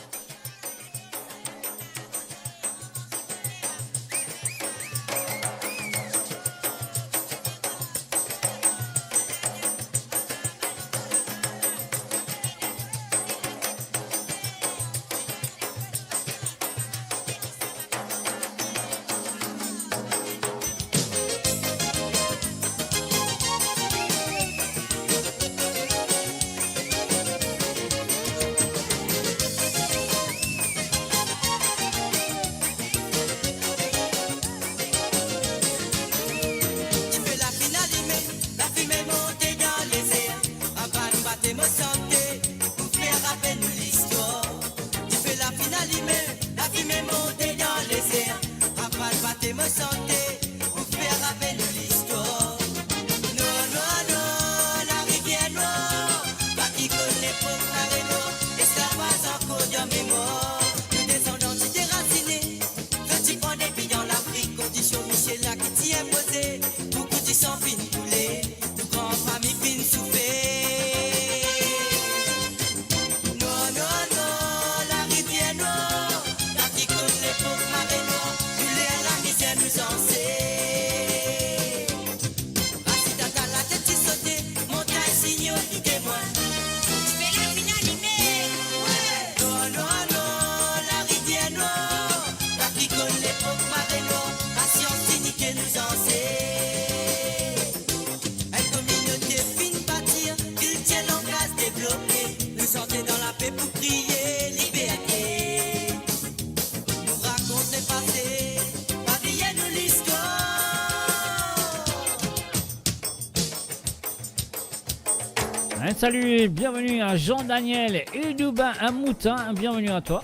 Salut et bienvenue à Jean-Daniel et Dubin à Moutin, bienvenue à toi.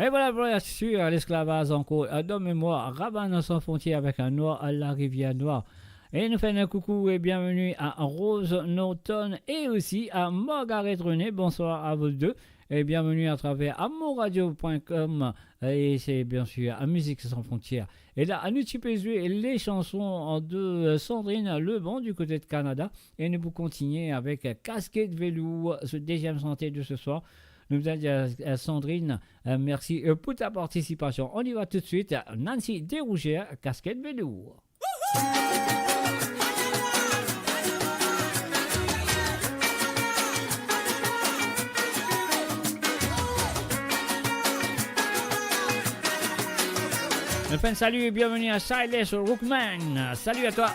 Et voilà, bien sûr, l'esclavage en cours de mémoire, Rabanne sans frontières avec un noir à la rivière noire. Et nous faisons un coucou et bienvenue à Rose Norton et aussi à Margaret René. Bonsoir à vous deux et bienvenue à travers amourradio.com et c'est bien sûr à Musique Sans Frontières. Et là, à nous jouer les chansons de Sandrine Lebon du côté de Canada et nous vous continuer avec Casquette Velours, ce deuxième santé de ce soir. Nous allons dire à Sandrine, merci pour ta participation. On y va tout de suite. Nancy Desrougères, Casquette Velours. Enfin, salut et bienvenue à Silas Rookman. Salut à toi.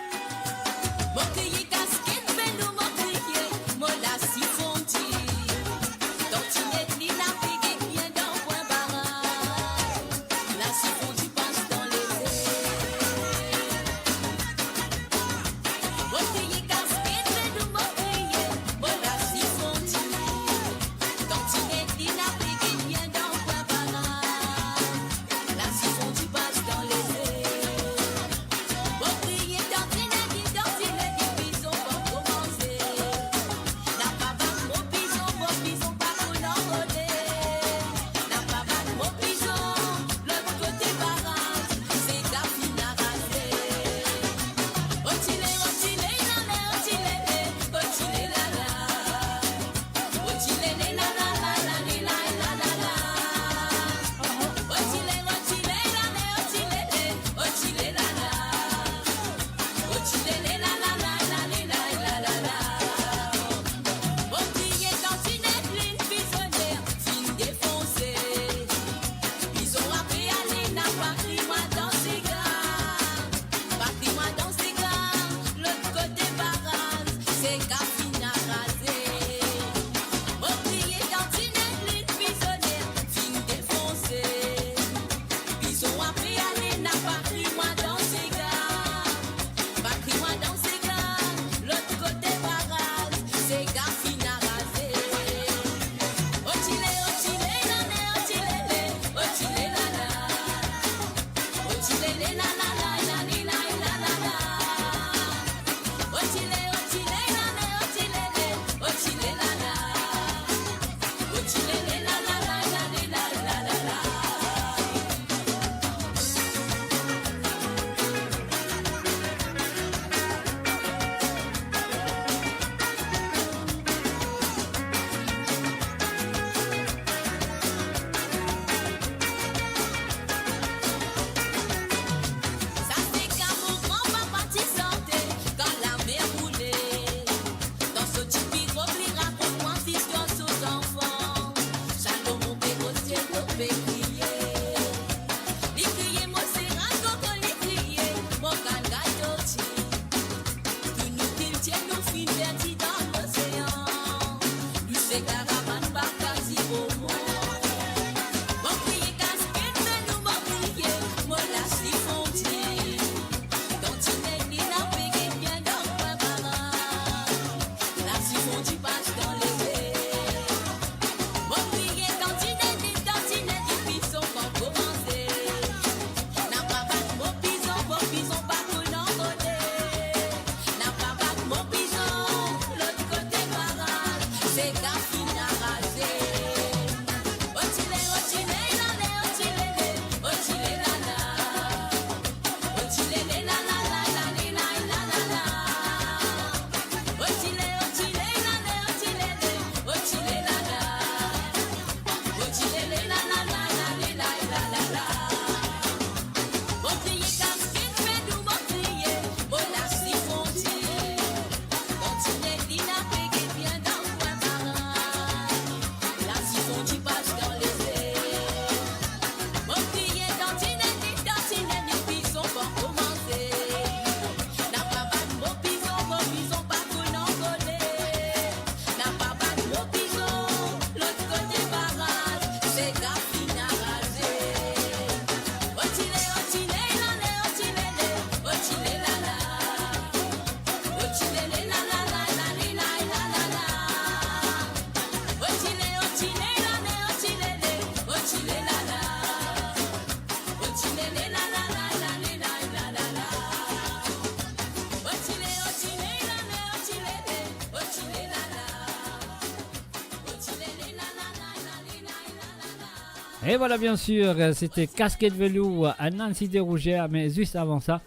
Et voilà, bien sûr, c'était Casquette Velours à Nancy Desrougères, mais juste avant ça,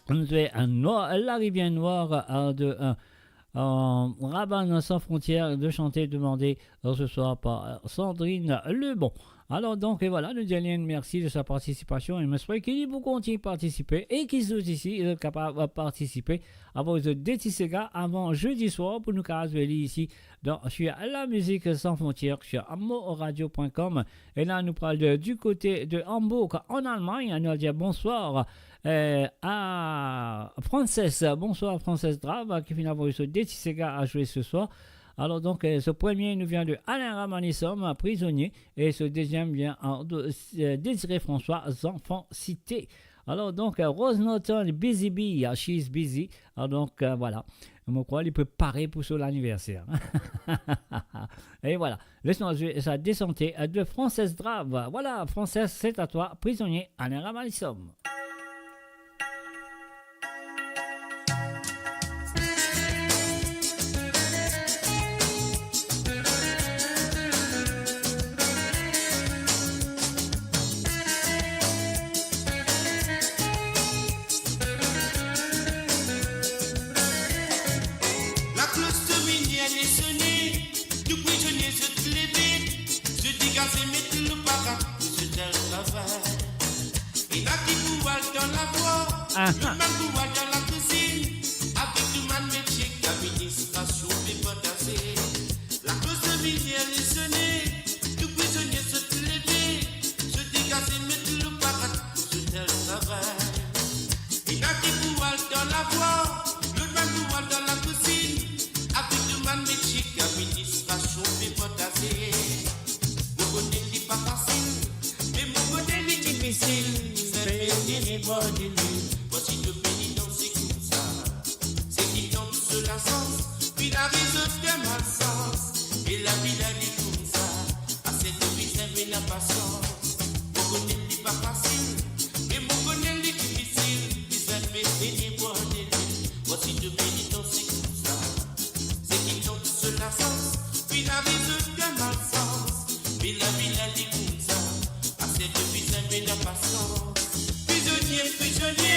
on avait La Rivière Noire de Rabanne sans frontières de chanter demandé ce soir par Sandrine Lebon. Alors donc, et voilà, nous disons merci de sa participation et j'espère qu'il vous continue de participer et qu'ils sont ici capables de participer à vos détisségas avant jeudi soir pour nous caser ici sur La Musique Sans Frontières sur moradio.com. Et là, nous parlons du côté de Hambourg en Allemagne. Nous dire bonsoir à Frances. Bonsoir Frances Drave qui finalement ce détisségas à jouer ce soir. Alors donc, ce premier nous vient de Alain Ramanissom, prisonnier, et ce deuxième vient de Désiré François, enfant cité. Alors donc, Rose Norton, Busy Bee, she's busy. Alors donc, voilà, je crois qu'il peut parer pour son anniversaire. Et voilà, laissons jouer sa descente de Frances Drave. Voilà, Frances, c'est à toi, prisonnier, Alain Ramanissom. Le man pouvoir dans la cuisine, avec le man métier, l'administration des potassés. La cause de minière est sonnée, tout prisonnier se lever, se dégager, mettre le parat, se tel travail. Il n'a qui pouvoir dans la voie, le man pouvoir dans la cuisine, avec le man métier, l'administration des potassés. Mon côté n'est pas facile, mais mon côté n'est difficile, c'est les bords de l'île. Voici le pays dans ses coups, c'est qui tombe sur la sens, puis la réseau de malsens, et la vie la dit comme ça, à cette vie c'est la patience. Mon côté n'est pas facile, mais mon côté n'est difficile, puis ça fait des bois de l'île. Voici le pays dans ses coups, c'est qui tombe sur la sens, puis la réseau de malsens, et la vie la dit comme ça, à cette vie c'est la patience. Prisonnier, prisonnier.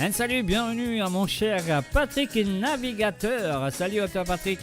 Un salut, bienvenue à mon cher Patrick Navigateur. Salut à toi Patrick.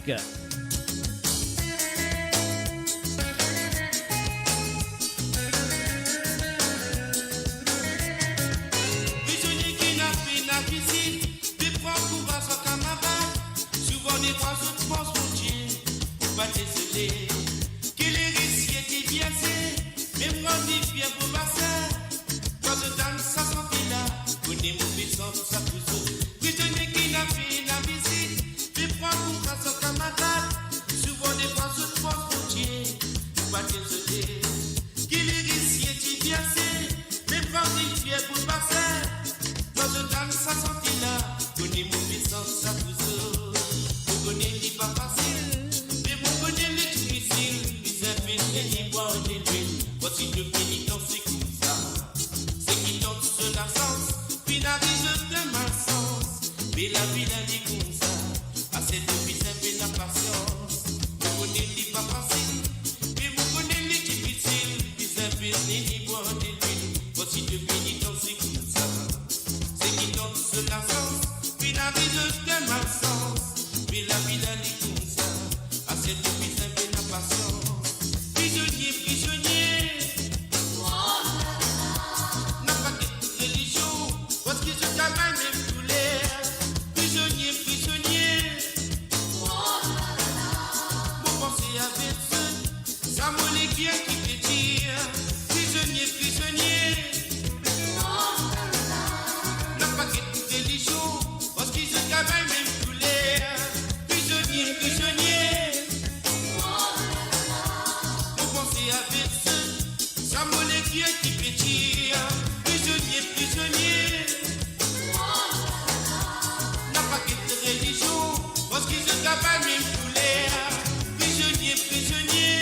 Prisonnier, prisonnier.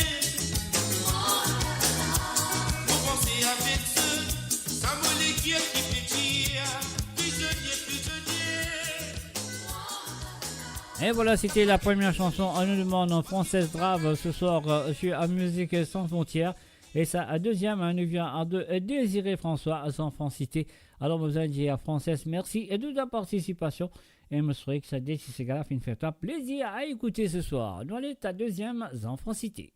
Et voilà, c'était la première chanson. On nous demande en française grave ce soir sur Musique sans frontières. Et sa deuxième nous vient de Désiré François sans Francité. Alors, vous avez dit à française, merci et de ta participation. Et je me souhaite que ça décide, c'est grave, il me fait un plaisir à écouter ce soir. Dans ta deuxième en Francité.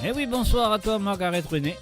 Eh oui, bonsoir à toi, Margaret René.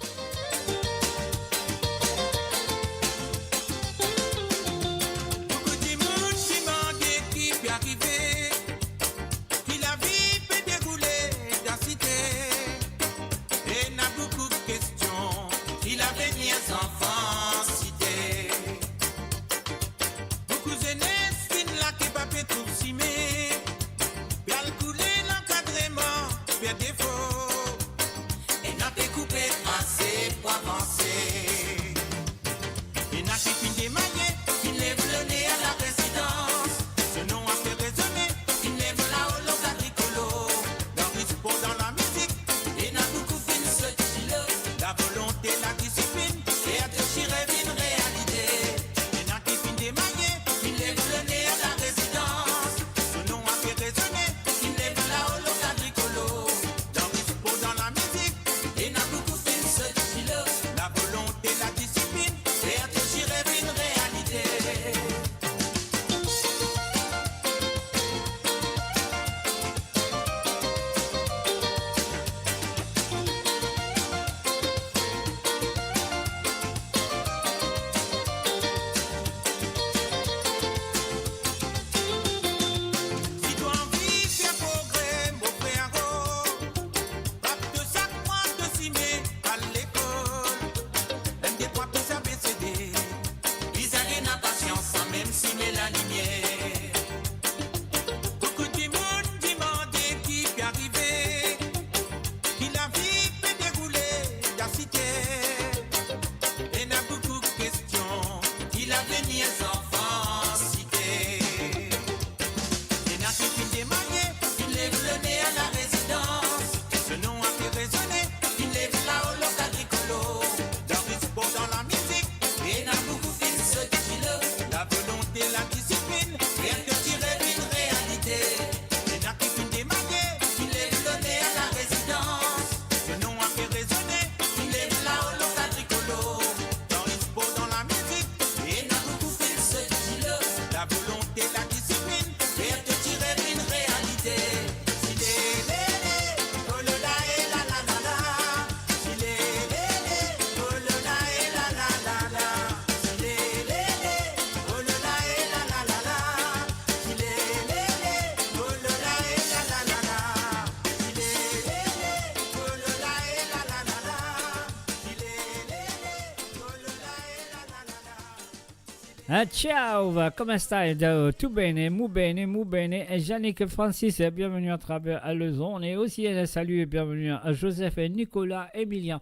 Ciao, come stai? Tout bene, mu bene. Et Yannick Francis, bienvenue à travers le zone. Et aussi un salut et bienvenue à Joseph et Nicolas Emilien.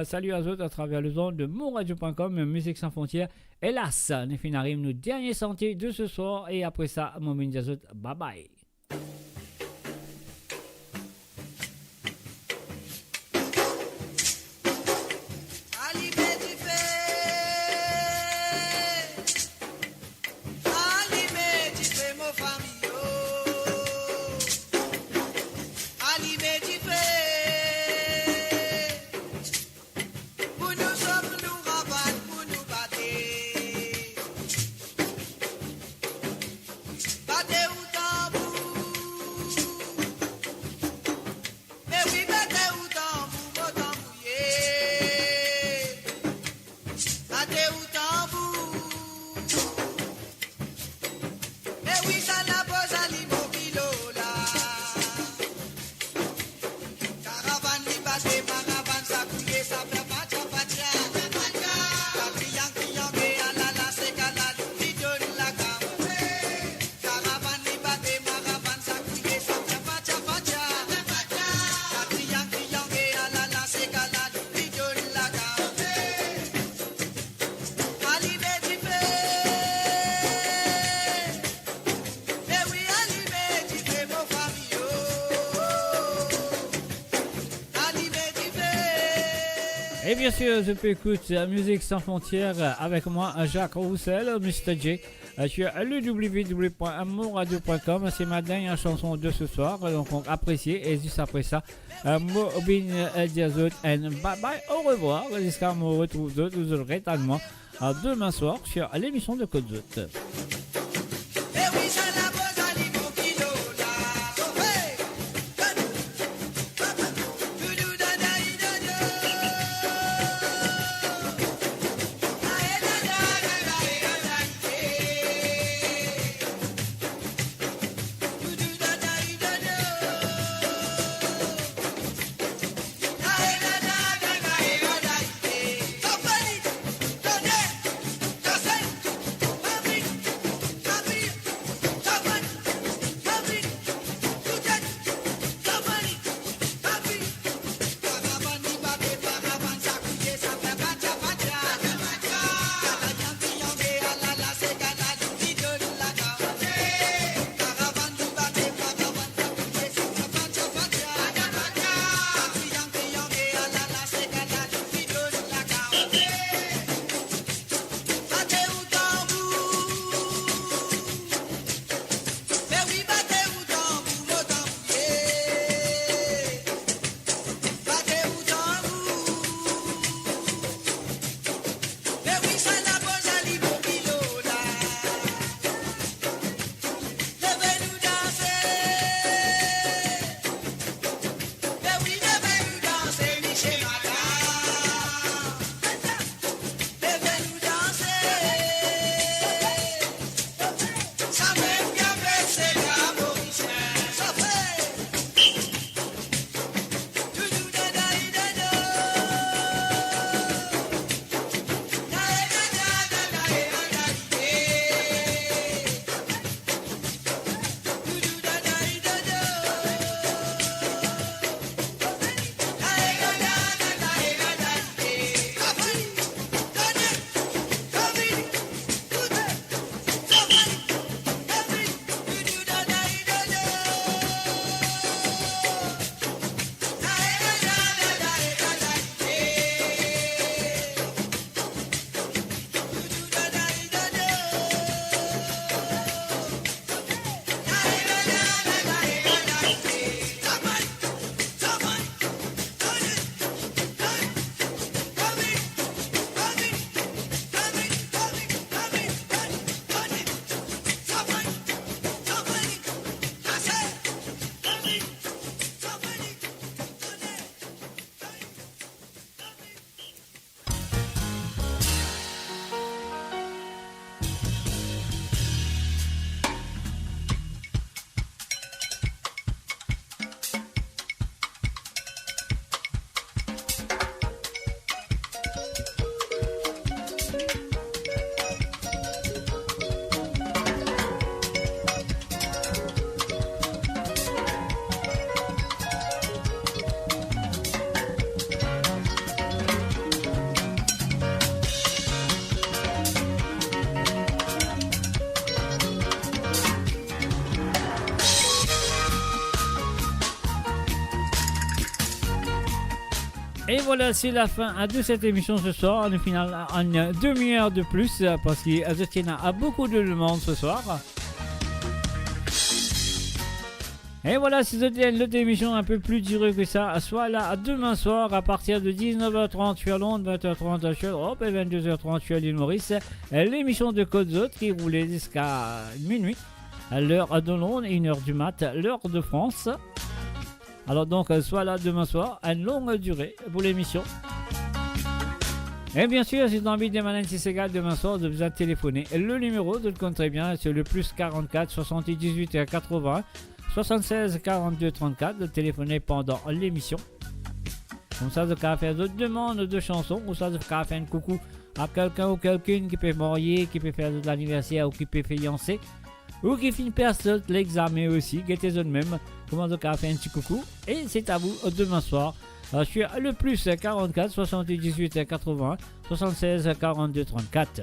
Salut à eux à travers le zone de monradio.com, Musique sans frontières. Hélas, nous finissons nos derniers sentiers de ce soir. Et après ça, mon bye bye. Bate o tambour. Et bien sûr, je peux écouter Musique sans frontières avec moi, Jacques Roussel, Mr. J. Sur le www.moradio.com. C'est ma dernière chanson de ce soir, donc appréciez. Et juste après ça, Mobin Diazot and bye bye, au revoir. Jusqu'à me retrouve d'autres, vous aurez à moi demain soir sur l'émission de Côte d'Azur. Et voilà, c'est la fin de cette émission ce soir. On finit en une demi-heure de plus parce que je tiens à beaucoup de demandes ce soir. Et voilà, si vous avez une émission un peu plus durée que ça, soit là demain soir à partir de 19h30 sur Londres, 20h30 sur Europe et 22h30 sur l'île Maurice. L'émission de Côte d'Azur qui roulait jusqu'à minuit, à l'heure de Londres et 1h du mat, l'heure de France. Alors donc, soit là demain soir, à une longue durée pour l'émission. Et bien sûr, si vous avez envie de demander si c'est égal demain soir, de vous téléphoner. Le numéro, de le compter bien, c'est le plus 44 78 80 76 42 34. De téléphoner pendant l'émission. Comme ça, vous pouvez faire d'autres demandes de chansons. Ou ça, vous pouvez faire un coucou à quelqu'un ou quelqu'une qui peut marier, qui peut faire de l'anniversaire ou qui peut fiancer. Ou qui finit personne l'examen aussi, guettez-en même. Comment donc à faire un petit coucou. Et c'est à vous demain soir sur le plus 44 78 80 76 42 34.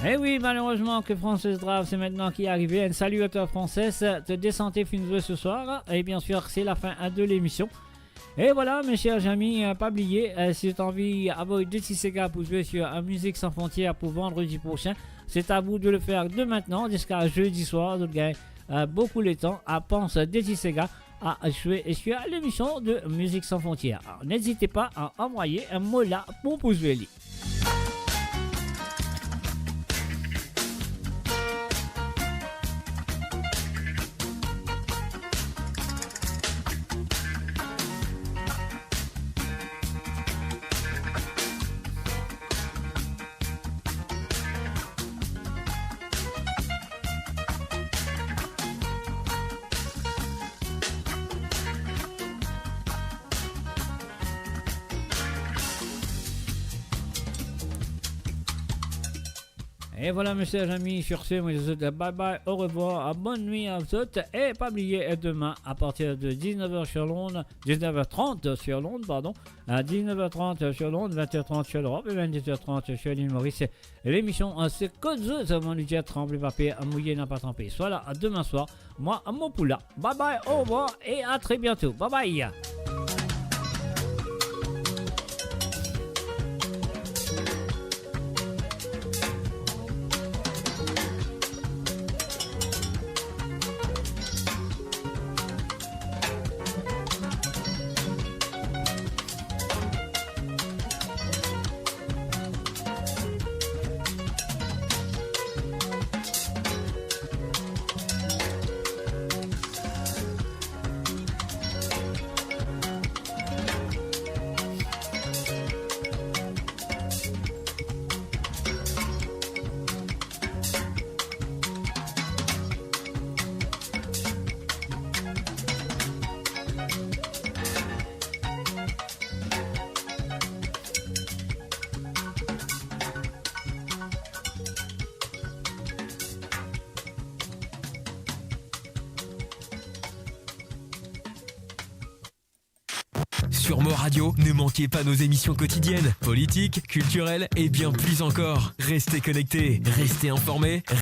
Eh oui, malheureusement que Frances Drave, c'est maintenant qui est arrivé. Un salut à toi, Frances. Te descentez fin de ce soir. Et bien sûr, c'est la fin de l'émission. Et voilà, mes chers amis, pas oublier, si tu as envie d'avoir des petits ségas pour jouer sur Musique Sans Frontières pour vendredi prochain, c'est à vous de le faire de maintenant jusqu'à jeudi soir. Donc, beaucoup de temps à penser des petits ségas à jouer sur l'émission de Musique Sans Frontières. Alors, n'hésitez pas à envoyer un mot là pour vous jouer. Et voilà, mes chers amis, sur ce, moi je vous dis bye bye, au revoir, bonne nuit à vous autres. Et pas oublier, demain, à partir de 19h sur Londres, 19h30 sur Londres, pardon, à 19h30 sur Londres, 20h30 sur l'Europe et 22h30 sur l'île Maurice. L'émission, c'est Code ça va nous dire tremble papier, mouillé n'a pas trempé. Soit là, demain soir, moi, mon poula. Bye bye, au revoir et à très bientôt. Bye bye. Sur Mo Radio, ne manquez pas nos émissions quotidiennes, politiques, culturelles et bien plus encore. Restez connectés, restez informés.